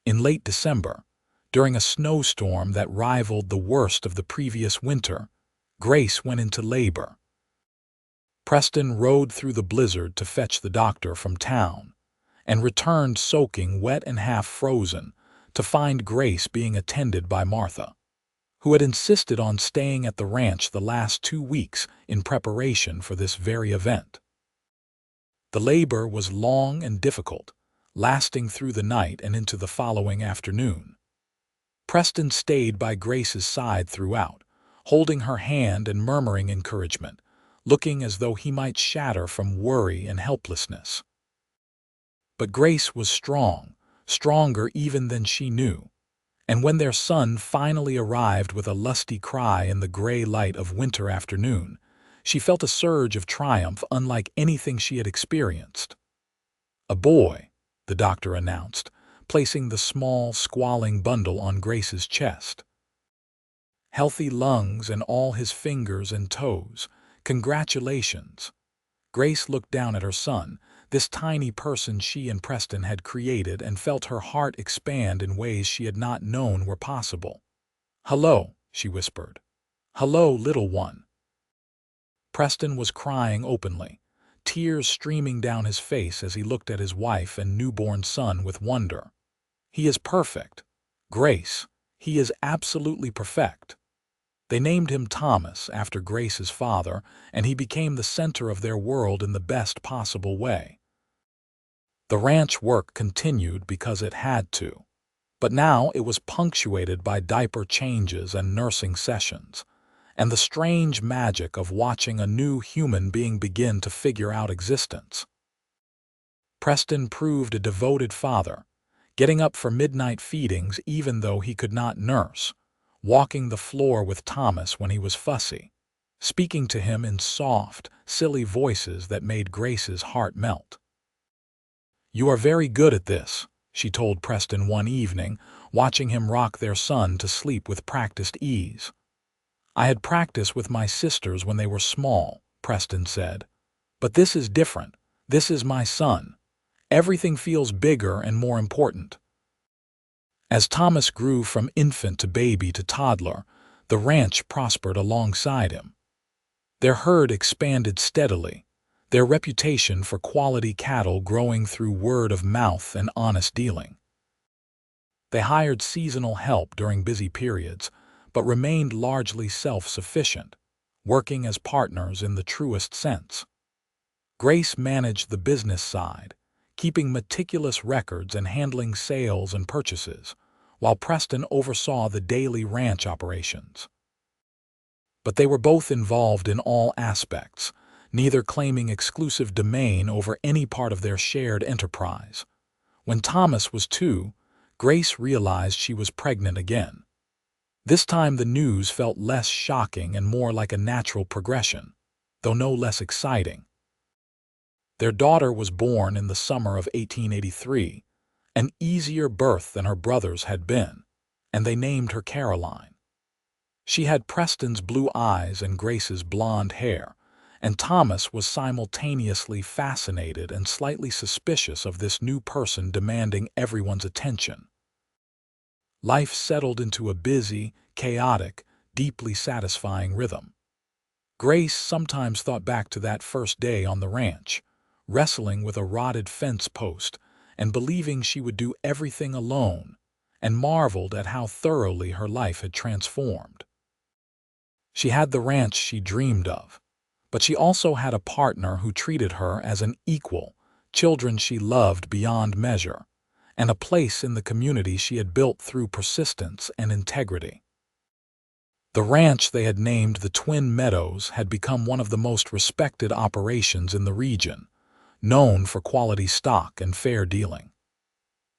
[SPEAKER 1] In late December, during a snowstorm that rivaled the worst of the previous winter, Grace went into labor. Preston rode through the blizzard to fetch the doctor from town and returned soaking wet and half frozen to find Grace being attended by Martha, who had insisted on staying at the ranch the last 2 weeks in preparation for this very event. The labor was long and difficult, lasting through the night and into the following afternoon. Preston stayed by Grace's side throughout, holding her hand and murmuring encouragement, looking as though he might shatter from worry and helplessness. But Grace was strong, stronger even than she knew, and when their son finally arrived with a lusty cry in the gray light of winter afternoon, she felt a surge of triumph unlike anything she had experienced. "A boy," the doctor announced, placing the small, squalling bundle on Grace's chest. "Healthy lungs and all his fingers and toes. Congratulations." Grace looked down at her son, this tiny person she and Preston had created, and felt her heart expand in ways she had not known were possible. "Hello," she whispered. "Hello, little one." Preston was crying openly, tears streaming down his face as he looked at his wife and newborn son with wonder. "He is perfect. Grace, he is absolutely perfect." They named him Thomas after Grace's father, and he became the center of their world in the best possible way. The ranch work continued because it had to, but now it was punctuated by diaper changes and nursing sessions, and the strange magic of watching a new human being begin to figure out existence. Preston proved a devoted father, getting up for midnight feedings even though he could not nurse, walking the floor with Thomas when he was fussy, speaking to him in soft, silly voices that made Grace's heart melt. "You are very good at this," she told Preston one evening, watching him rock their son to sleep with practiced ease. "I had practice with my sisters when they were small," Preston said. "But this is different. This is my son. Everything feels bigger and more important." As Thomas grew from infant to baby to toddler, the ranch prospered alongside him. Their herd expanded steadily, their reputation for quality cattle growing through word of mouth and honest dealing. They hired seasonal help during busy periods, but remained largely self-sufficient, working as partners in the truest sense. Grace managed the business side, keeping meticulous records and handling sales and purchases, while Preston oversaw the daily ranch operations. But they were both involved in all aspects, neither claiming exclusive domain over any part of their shared enterprise. When Thomas was 2, Grace realized she was pregnant again. This time the news felt less shocking and more like a natural progression, though no less exciting. Their daughter was born in the summer of 1883, an easier birth than her brother's had been, and they named her Caroline. She had Preston's blue eyes and Grace's blonde hair, and Thomas was simultaneously fascinated and slightly suspicious of this new person demanding everyone's attention. Life settled into a busy, chaotic, deeply satisfying rhythm. Grace sometimes thought back to that first day on the ranch, wrestling with a rotted fence post and believing she would do everything alone, and marveled at how thoroughly her life had transformed. She had the ranch she dreamed of, but she also had a partner who treated her as an equal, children she loved beyond measure, and a place in the community she had built through persistence and integrity. The ranch they had named the Twin Meadows had become one of the most respected operations in the region, known for quality stock and fair dealing.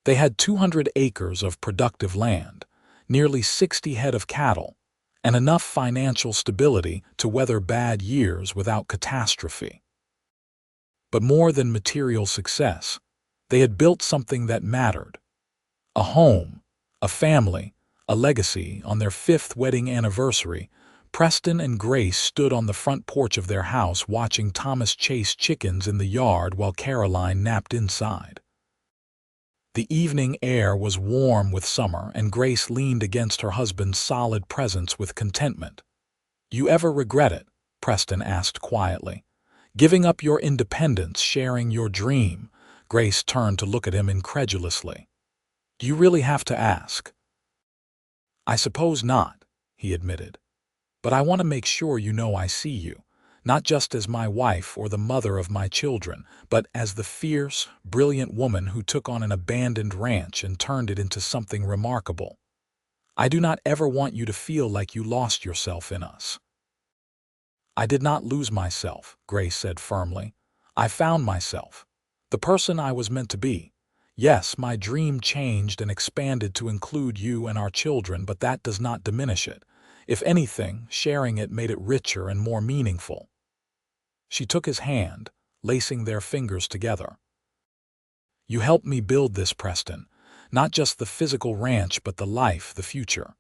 [SPEAKER 1] They had 200 acres of productive land, nearly 60 head of cattle, and enough financial stability to weather bad years without catastrophe. But more than material success, they had built something that mattered: a home, a family, a legacy. On their 5th wedding anniversary, Preston and Grace stood on the front porch of their house watching Thomas chase chickens in the yard while Caroline napped inside. The evening air was warm with summer, and Grace leaned against her husband's solid presence with contentment. "You ever regret it?" Preston asked quietly. "Giving up your independence, sharing your dream?" Grace turned to look at him incredulously. "Do you really have to ask?" "I suppose not," he admitted. "But I want to make sure you know I see you, not just as my wife or the mother of my children, but as the fierce, brilliant woman who took on an abandoned ranch and turned it into something remarkable. I do not ever want you to feel like you lost yourself in us." "I did not lose myself," Grace said firmly. "I found myself, the person I was meant to be. Yes, my dream changed and expanded to include you and our children, but that does not diminish it. If anything, sharing it made it richer and more meaningful." She took his hand, lacing their fingers together. "You helped me build this, Preston. Not just the physical ranch, but the life, the future.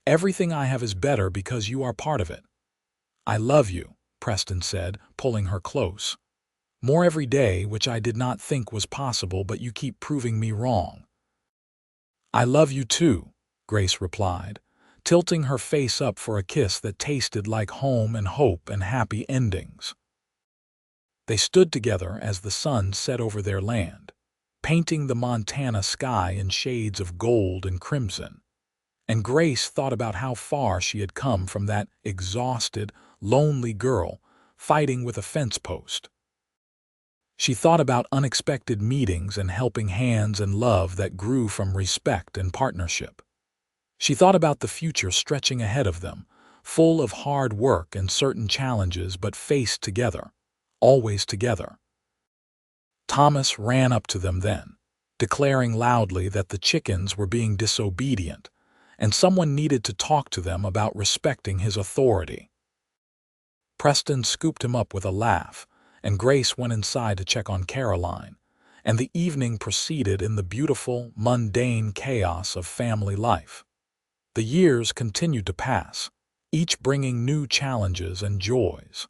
[SPEAKER 1] Everything I have is better because you are part of it." "I love you," Preston said, pulling her close. "More every day, which I did not think was possible, but you keep proving me wrong." "I love you too," Grace replied, tilting her face up for a kiss that tasted like home and hope and happy endings. They stood together as the sun set over their land, painting the Montana sky in shades of gold and crimson. And Grace thought about how far she had come from that exhausted, lonely girl fighting with a fence post. She thought about unexpected meetings and helping hands and love that grew from respect and partnership. She thought about the future stretching ahead of them, full of hard work and certain challenges, but faced together, always together. Thomas ran up to them then, declaring loudly that the chickens were being disobedient, and someone needed to talk to them about respecting his authority. Preston scooped him up with a laugh, and Grace went inside to check on Caroline, and the evening proceeded in the beautiful, mundane chaos of family life. The years continued to pass, each bringing new challenges and joys.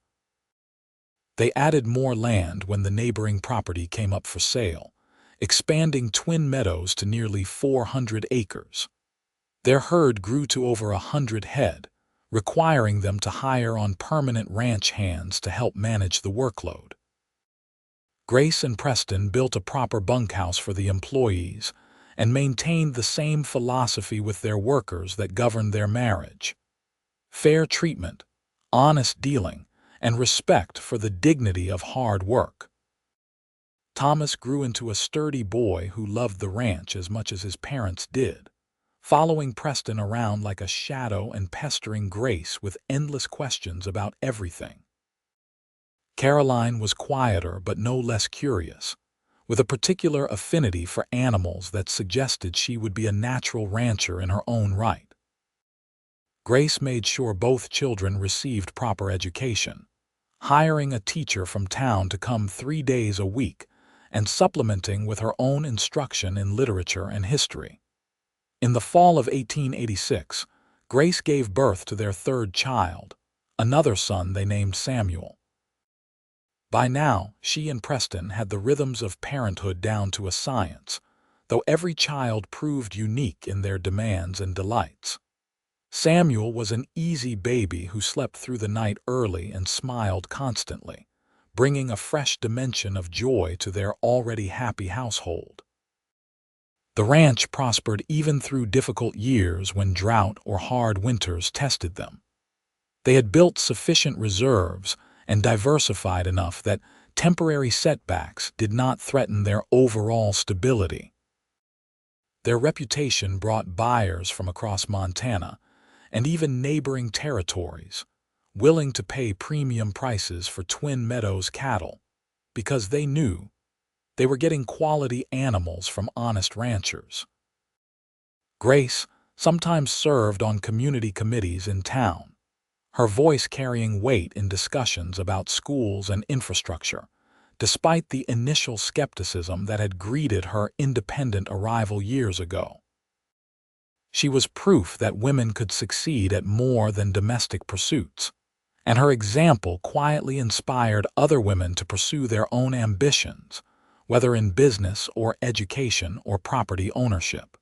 [SPEAKER 1] They added more land when the neighboring property came up for sale, expanding Twin Meadows to nearly 400 acres. Their herd grew to over 100 head, requiring them to hire on permanent ranch hands to help manage the workload. Grace and Preston built a proper bunkhouse for the employees and maintained the same philosophy with their workers that governed their marriage: fair treatment, honest dealing, and respect for the dignity of hard work. Thomas grew into a sturdy boy who loved the ranch as much as his parents did, following Preston around like a shadow and pestering Grace with endless questions about everything. Caroline was quieter but no less curious, with a particular affinity for animals that suggested she would be a natural rancher in her own right. Grace made sure both children received proper education, hiring a teacher from town to come 3 days a week and supplementing with her own instruction in literature and history. In the fall of 1886, Grace gave birth to their third child, another son they named Samuel. By now, she and Preston had the rhythms of parenthood down to a science, though every child proved unique in their demands and delights. Samuel was an easy baby who slept through the night early and smiled constantly, bringing a fresh dimension of joy to their already happy household. The ranch prospered even through difficult years when drought or hard winters tested them. They had built sufficient reserves and diversified enough that temporary setbacks did not threaten their overall stability. Their reputation brought buyers from across Montana and even neighboring territories, willing to pay premium prices for Twin Meadows cattle, because they knew they were getting quality animals from honest ranchers. Grace sometimes served on community committees in town, her voice carrying weight in discussions about schools and infrastructure, despite the initial skepticism that had greeted her independent arrival years ago. She was proof that women could succeed at more than domestic pursuits, and her example quietly inspired other women to pursue their own ambitions, whether in business or education or property ownership.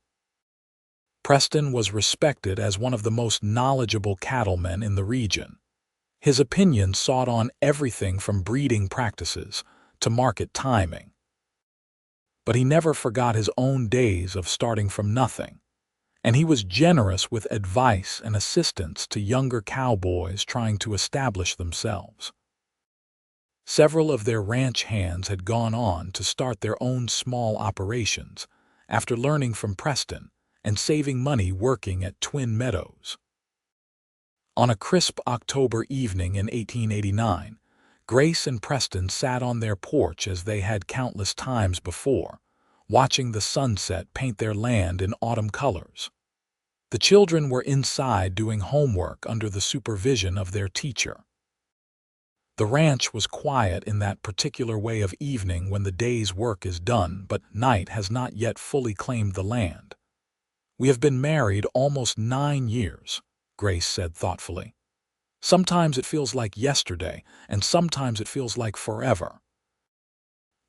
[SPEAKER 1] Preston was respected as one of the most knowledgeable cattlemen in the region. His opinion sought on everything from breeding practices to market timing. But he never forgot his own days of starting from nothing, and he was generous with advice and assistance to younger cowboys trying to establish themselves. Several of their ranch hands had gone on to start their own small operations after learning from Preston and saving money working at Twin Meadows. On a crisp October evening in 1889, Grace and Preston sat on their porch as they had countless times before, watching the sunset paint their land in autumn colors. The children were inside doing homework under the supervision of their teacher. The ranch was quiet in that particular way of evening when the day's work is done, but night has not yet fully claimed the land. "We have been married almost 9 years, Grace said thoughtfully. "Sometimes it feels like yesterday, and sometimes it feels like forever."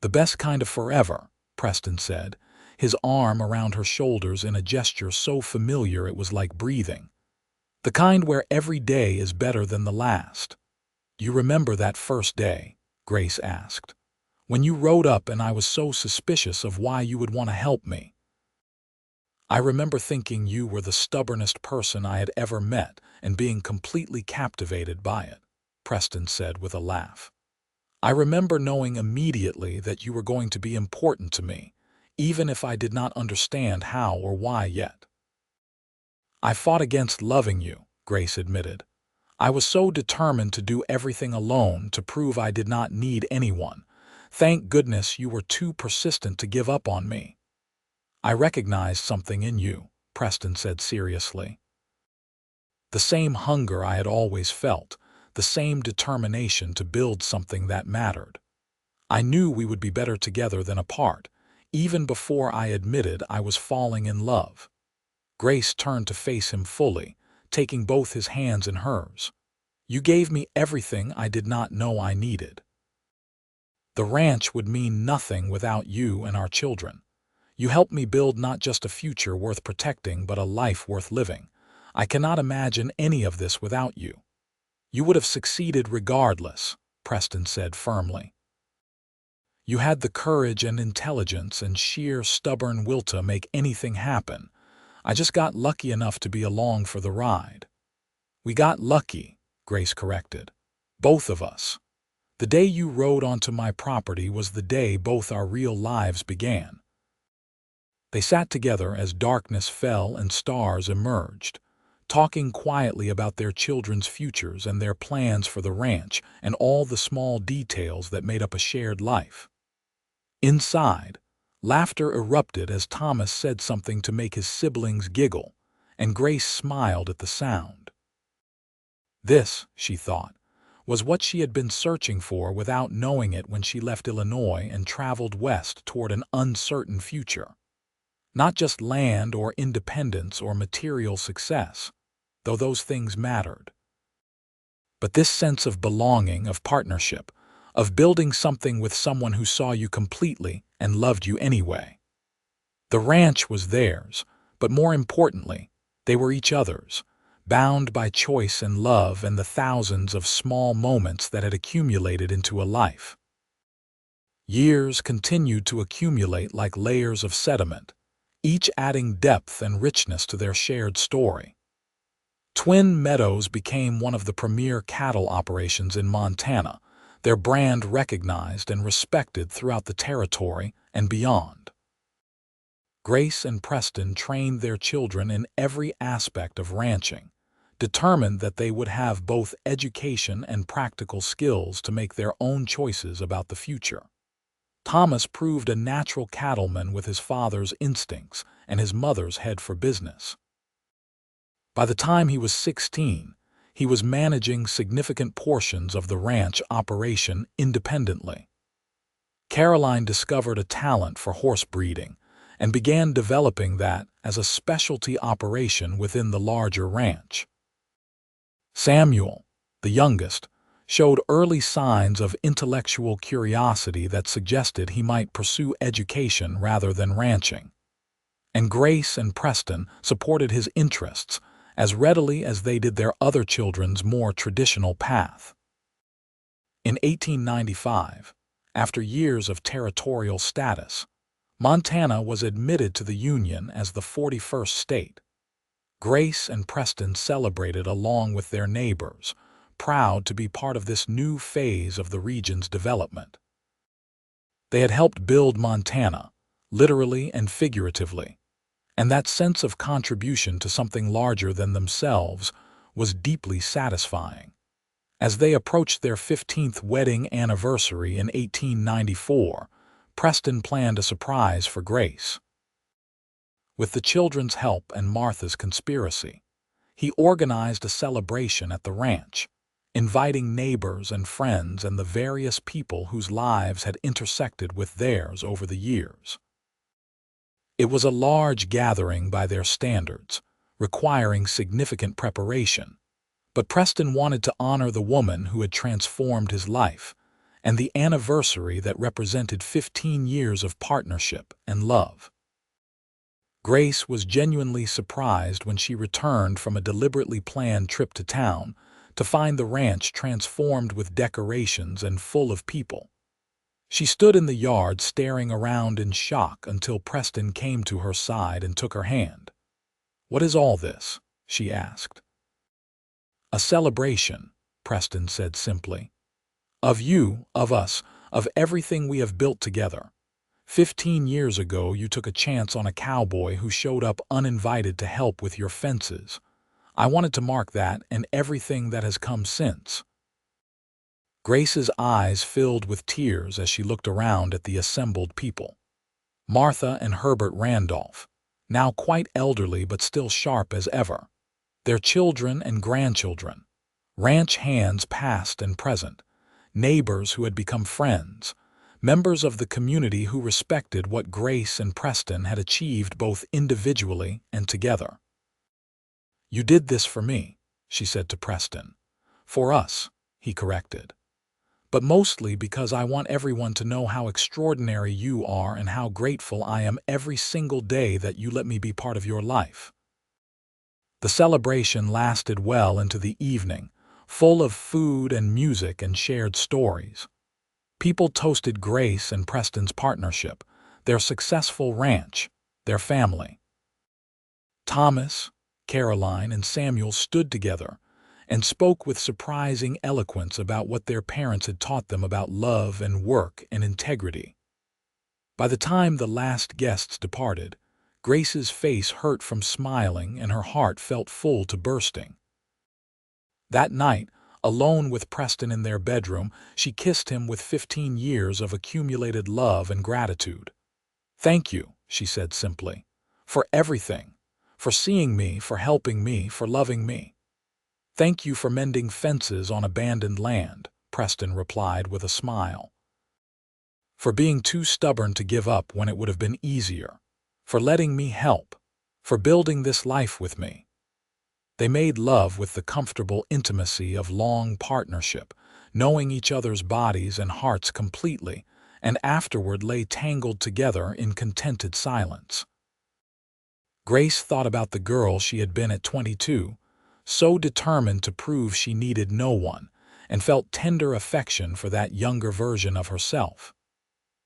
[SPEAKER 1] "The best kind of forever," Preston said, his arm around her shoulders in a gesture so familiar it was like breathing. "The kind where every day is better than the last." "You remember that first day?" Grace asked. "When you rode up and I was so suspicious of why you would want to help me." "I remember thinking you were the stubbornest person I had ever met and being completely captivated by it," Preston said with a laugh. "I remember knowing immediately that you were going to be important to me, even if I did not understand how or why yet." "I fought against loving you," Grace admitted. "I was so determined to do everything alone to prove I did not need anyone. Thank goodness you were too persistent to give up on me." "I recognized something in you," Preston said seriously. "The same hunger I had always felt, the the same determination to build something that mattered. I knew we would be better together than apart, even before I admitted I was falling in love. Grace turned to face him fully, taking both his hands in hers. You gave me everything I did not know I needed. The ranch would mean nothing without you and our children. You helped me build not just a future worth protecting, but a life worth living. I cannot imagine any of this without you. You would have succeeded regardless, Preston said firmly. You had the courage and intelligence and sheer stubborn will to make anything happen. I just got lucky enough to be along for the ride. We got lucky, Grace corrected. Both of us. The day you rode onto my property was the day both our real lives began. They sat together as darkness fell and stars emerged, talking quietly about their children's futures and their plans for the ranch and all the small details that made up a shared life. Inside, laughter erupted as Thomas said something to make his siblings giggle, and Grace smiled at the sound. This, she thought, was what she had been searching for without knowing it when she left Illinois and traveled west toward an uncertain future. Not just land or independence or material success, though those things mattered, but this sense of belonging, of partnership, of building something with someone who saw you completely and loved you anyway. The ranch was theirs, but more importantly, they were each other's, bound by choice and love and the thousands of small moments that had accumulated into a life. Years continued to accumulate like layers of sediment, each adding depth and richness to their shared story. Twin Meadows became one of the premier cattle operations in Montana, their brand recognized and respected throughout the territory and beyond. Grace and Preston trained their children in every aspect of ranching, determined that they would have both education and practical skills to make their own choices about the future. Thomas proved a natural cattleman with his father's instincts and his mother's head for business. By the time he was 16, he was managing significant portions of the ranch operation independently. Caroline discovered a talent for horse breeding and began developing that as a specialty operation within the larger ranch. Samuel, the youngest, showed early signs of intellectual curiosity that suggested he might pursue education rather than ranching. And Grace and Preston supported his interests as readily as they did their other children's more traditional path. In 1895, after years of territorial status, Montana was admitted to the Union as the 41st state. Grace and Preston celebrated along with their neighbors, proud to be part of this new phase of the region's development. They had helped build Montana, literally and figuratively, and that sense of contribution to something larger than themselves was deeply satisfying. As they approached their 15th wedding anniversary in 1894, Preston planned a surprise for Grace. With the children's help and Martha's conspiracy, he organized a celebration at the ranch, inviting neighbors and friends and the various people whose lives had intersected with theirs over the years. It was a large gathering by their standards, requiring significant preparation, but Preston wanted to honor the woman who had transformed his life and the anniversary that represented 15 years of partnership and love. Grace was genuinely surprised when she returned from a deliberately planned trip to town to find the ranch transformed with decorations and full of people. She stood in the yard staring around in shock until Preston came to her side and took her hand. "What is all this?" she asked. "A celebration," Preston said simply. "Of you, of us, of everything we have built together. 15 years ago you took a chance on a cowboy who showed up uninvited to help with your fences. I wanted to mark that and everything that has come since." Grace's eyes filled with tears as she looked around at the assembled people. Martha and Herbert Randolph, now quite elderly but still sharp as ever. Their children and grandchildren, Ranch hands past and present, neighbors who had become friends, members of the community who respected what Grace and Preston had achieved both individually and together. "You did this for me," she said to Preston. "For us," he corrected. "But mostly because I want everyone to know how extraordinary you are and how grateful I am every single day that you let me be part of your life." The celebration lasted well into the evening, full of food and music and shared stories. People toasted Grace and Preston's partnership, their successful ranch, their family. Thomas, Caroline, and Samuel stood together and spoke with surprising eloquence about what their parents had taught them about love and work and integrity. By the time the last guests departed, Grace's face hurt from smiling and her heart felt full to bursting. That night, alone with Preston in their bedroom, she kissed him with 15 years of accumulated love and gratitude. "Thank you," she said simply, "for everything, for seeing me, for helping me, for loving me." "Thank you for mending fences on abandoned land," Preston replied with a smile. "For being too stubborn to give up when it would have been easier. For letting me help. For building this life with me." They made love with the comfortable intimacy of long partnership, knowing each other's bodies and hearts completely, and afterward lay tangled together in contented silence. Grace thought about the girl she had been at 22, so determined to prove she needed no one, and felt tender affection for that younger version of herself.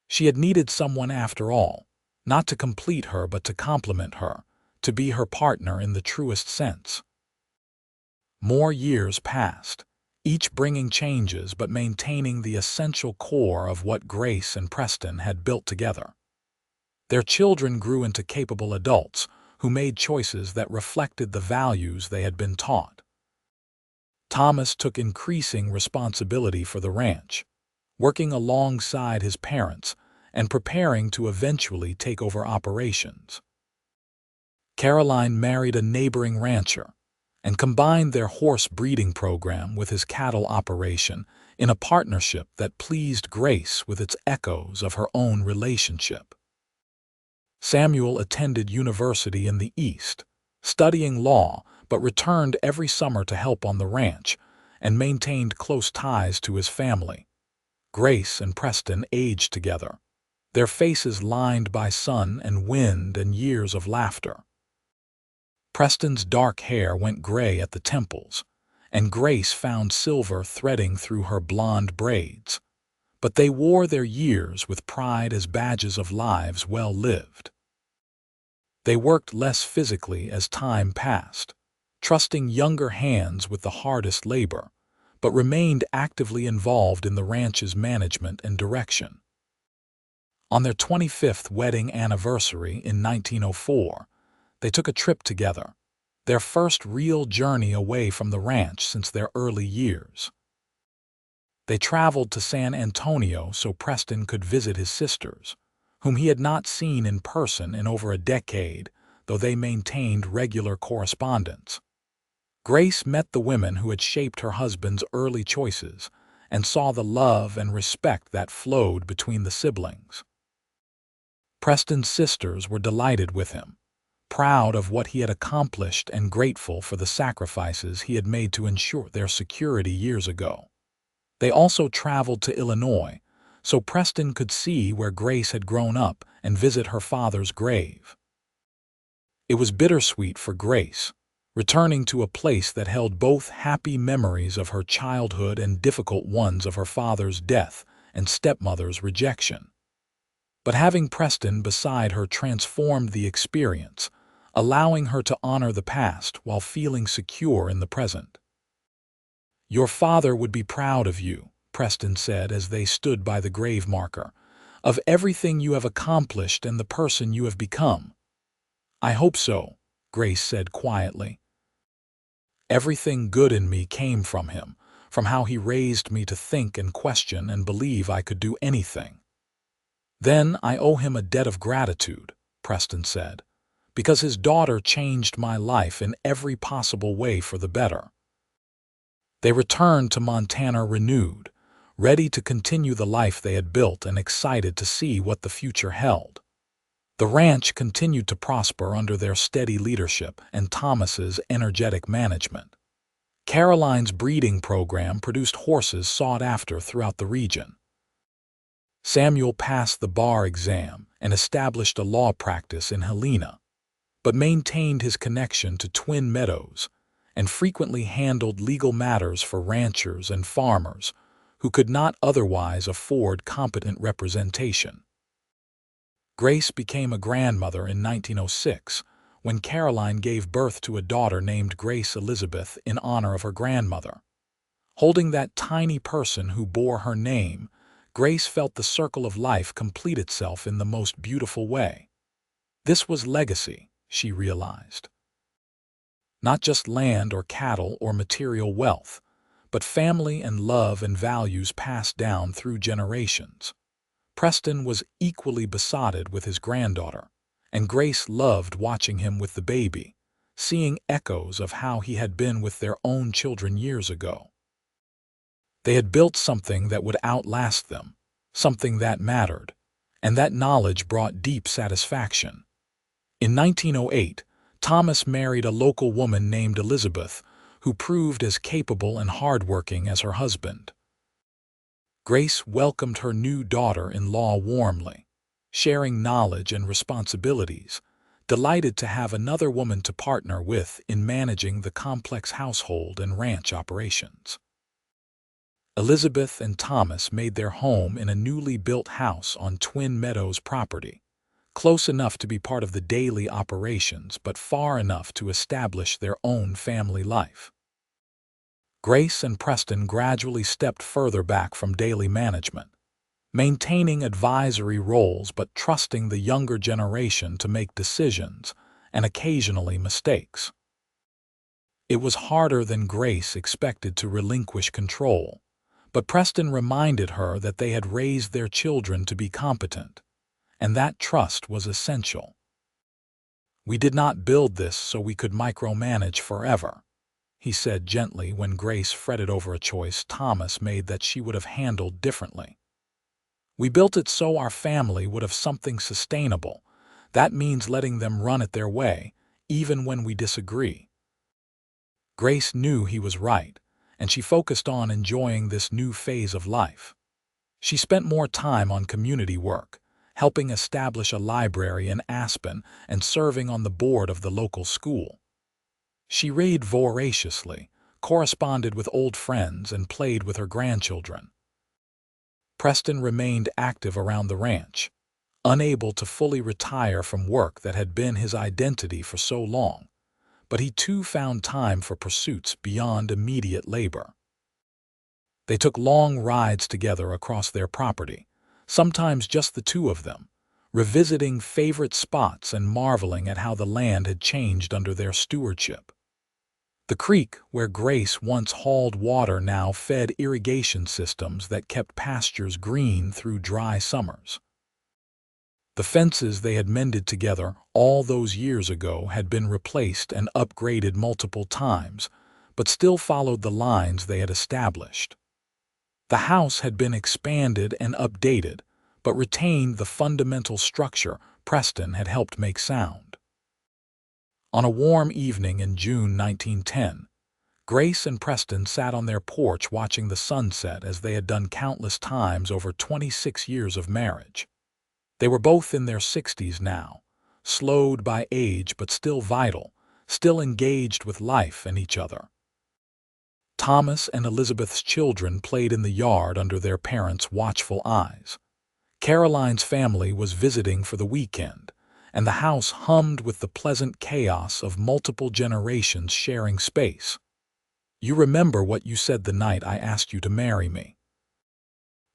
[SPEAKER 1] She had needed someone after all, not to complete her but to complement her, to be her partner in the truest sense. More years passed, each bringing changes but maintaining the essential core of what Grace and Preston had built together. Their children grew into capable adults who made choices that reflected the values they had been taught. Thomas took increasing responsibility for the ranch, working alongside his parents and preparing to eventually take over operations. Caroline married a neighboring rancher and combined their horse breeding program with his cattle operation in a partnership that pleased Grace with its echoes of her own relationship. Samuel attended university in the East, studying law, but returned every summer to help on the ranch and maintained close ties to his family. Grace and Preston aged together, their faces lined by sun and wind and years of laughter. Preston's dark hair went gray at the temples, and Grace found silver threading through her blonde braids. But they wore their years with pride as badges of lives well lived. They worked less physically as time passed, trusting younger hands with the hardest labor, but remained actively involved in the ranch's management and direction. On their 25th wedding anniversary in 1904, they took a trip together, their first real journey away from the ranch since their early years. They traveled to San Antonio so Preston could visit his sisters, whom he had not seen in person in over a decade, though they maintained regular correspondence. Grace met the women who had shaped her husband's early choices and saw the love and respect that flowed between the siblings. Preston's sisters were delighted with him, proud of what he had accomplished and grateful for the sacrifices he had made to ensure their security years ago. They also traveled to Illinois, so Preston could see where Grace had grown up and visit her father's grave. It was bittersweet for Grace, returning to a place that held both happy memories of her childhood and difficult ones of her father's death and stepmother's rejection. But having Preston beside her transformed the experience, allowing her to honor the past while feeling secure in the present. "Your father would be proud of you," Preston said as they stood by the grave marker, "of everything you have accomplished and the person you have become." "I hope so," Grace said quietly. "Everything good in me came from him, from how he raised me to think and question and believe I could do anything." "Then I owe him a debt of gratitude," Preston said, "because his daughter changed my life in every possible way for the better." They returned to Montana renewed, ready to continue the life they had built and excited to see what the future held. The ranch continued to prosper under their steady leadership and Thomas's energetic management. Caroline's breeding program produced horses sought after throughout the region. Samuel passed the bar exam and established a law practice in Helena, but maintained his connection to Twin Meadows and frequently handled legal matters for ranchers and farmers who could not otherwise afford competent representation. Grace became a grandmother in 1906 when Caroline gave birth to a daughter named Grace Elizabeth in honor of her grandmother. Holding that tiny person who bore her name, Grace felt the circle of life complete itself in the most beautiful way. This was legacy, she realized. Not just land or cattle or material wealth, but family and love and values passed down through generations. Preston was equally besotted with his granddaughter, and Grace loved watching him with the baby, seeing echoes of how he had been with their own children years ago. They had built something that would outlast them, something that mattered, and that knowledge brought deep satisfaction. In 1908, Thomas married a local woman named Elizabeth, who proved as capable and hardworking as her husband. Grace welcomed her new daughter-in-law warmly, sharing knowledge and responsibilities, delighted to have another woman to partner with in managing the complex household and ranch operations. Elizabeth and Thomas made their home in a newly built house on Twin Meadows property, close enough to be part of the daily operations but far enough to establish their own family life. Grace and Preston gradually stepped further back from daily management, maintaining advisory roles but trusting the younger generation to make decisions and occasionally mistakes. It was harder than Grace expected to relinquish control, but Preston reminded her that they had raised their children to be competent, and that trust was essential. "We did not build this so we could micromanage forever," he said gently when Grace fretted over a choice Thomas made that she would have handled differently. "We built it so our family would have something sustainable. That means letting them run it their way, even when we disagree." Grace knew he was right, and she focused on enjoying this new phase of life. She spent more time on community work, helping establish a library in Aspen and serving on the board of the local school. She read voraciously, corresponded with old friends, and played with her grandchildren. Preston remained active around the ranch, unable to fully retire from work that had been his identity for so long, but he too found time for pursuits beyond immediate labor. They took long rides together across their property, sometimes just the two of them, revisiting favorite spots and marveling at how the land had changed under their stewardship. The creek where Grace once hauled water now fed irrigation systems that kept pastures green through dry summers. The fences they had mended together all those years ago had been replaced and upgraded multiple times, but still followed the lines they had established. The house had been expanded and updated, but retained the fundamental structure Preston had helped make sound. On a warm evening in June 1910, Grace and Preston sat on their porch watching the sunset as they had done countless times over 26 years of marriage. They were both in their 60s now, slowed by age but still vital, still engaged with life and each other. Thomas and Elizabeth's children played in the yard under their parents' watchful eyes. Caroline's family was visiting for the weekend, and the house hummed with the pleasant chaos of multiple generations sharing space. "You remember what you said the night I asked you to marry me?"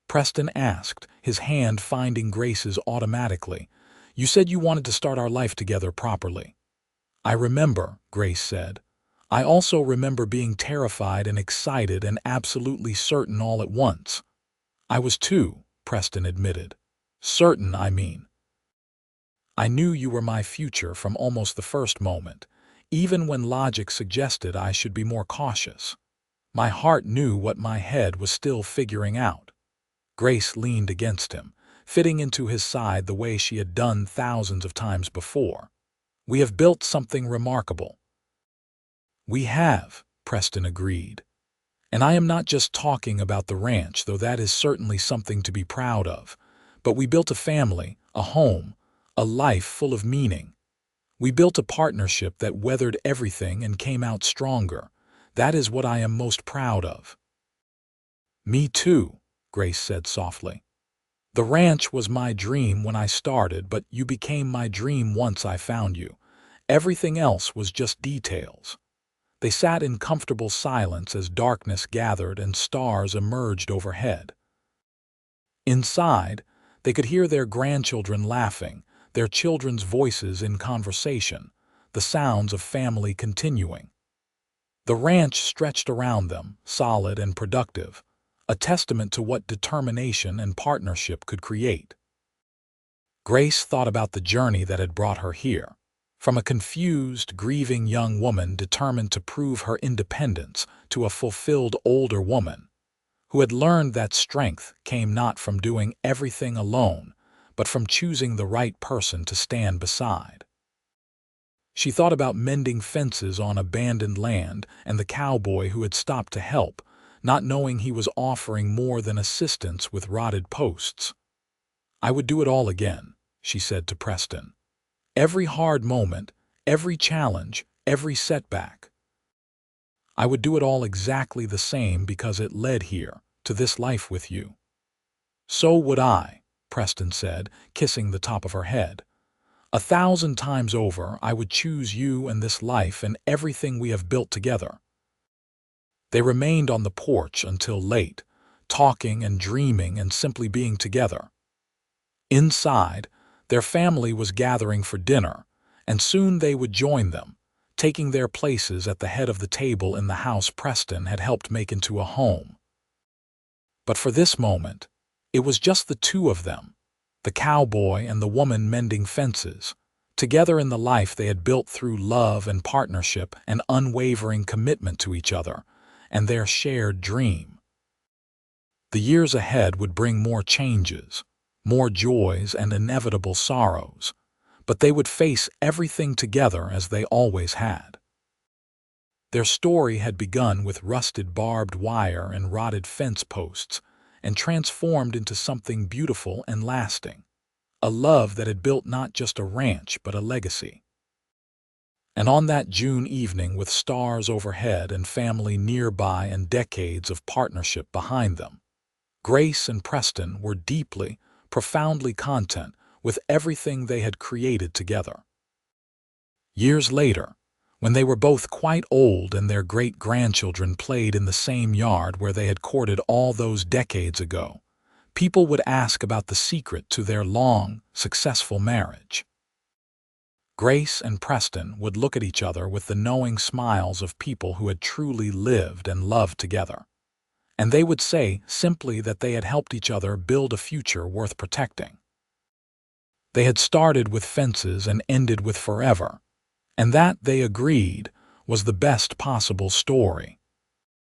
[SPEAKER 1] Preston asked, his hand finding Grace's automatically. "You said you wanted to start our life together properly." "I remember," Grace said. "I also remember being terrified and excited and absolutely certain all at once." "I was too," Preston admitted. "Certain, I mean. I knew you were my future from almost the first moment, even when logic suggested I should be more cautious." My heart knew what my head was still figuring out. Grace leaned against him, fitting into his side the way she had done thousands of times before. "We have built something remarkable." "We have," Preston agreed. "And I am not just talking about the ranch, though that is certainly something to be proud of. But we built a family, a home, a life full of meaning. We built a partnership that weathered everything and came out stronger. That is what I am most proud of." "Me too," Grace said softly. "The ranch was my dream when I started, but you became my dream once I found you. Everything else was just details." They sat in comfortable silence as darkness gathered and stars emerged overhead. Inside, they could hear their grandchildren laughing, their children's voices in conversation, the sounds of family continuing. The ranch stretched around them, solid and productive, a testament to what determination and partnership could create. Grace thought about the journey that had brought her here. From a confused, grieving young woman determined to prove her independence to a fulfilled older woman who had learned that strength came not from doing everything alone, but from choosing the right person to stand beside. She thought about mending fences on abandoned land and the cowboy who had stopped to help, not knowing he was offering more than assistance with rotted posts. "I would do it all again," she said to Preston. "Every hard moment, every challenge, every setback. I would do it all exactly the same because it led here, to this life with you." "So would I," Preston said, kissing the top of her head. "1,000 times over, I would choose you and this life and everything we have built together." They remained on the porch until late, talking and dreaming and simply being together. Inside, their family was gathering for dinner, and soon they would join them, taking their places at the head of the table in the house Preston had helped make into a home. But for this moment, it was just the two of them, the cowboy and the woman mending fences, together in the life they had built through love and partnership and unwavering commitment to each other, and their shared dream. The years ahead would bring more changes, more joys and inevitable sorrows, but they would face everything together as they always had. Their story had begun with rusted barbed wire and rotted fence posts, and transformed into something beautiful and lasting, a love that had built not just a ranch but a legacy. And on that June evening, with stars overhead and family nearby and decades of partnership behind them, Grace and Preston were deeply, profoundly content with everything they had created together. Years later, when they were both quite old and their great-grandchildren played in the same yard where they had courted all those decades ago, people would ask about the secret to their long, successful marriage. Grace and Preston would look at each other with the knowing smiles of people who had truly lived and loved together, and they would say simply that they had helped each other build a future worth protecting. They had started with fences and ended with forever, and that, they agreed, was the best possible story.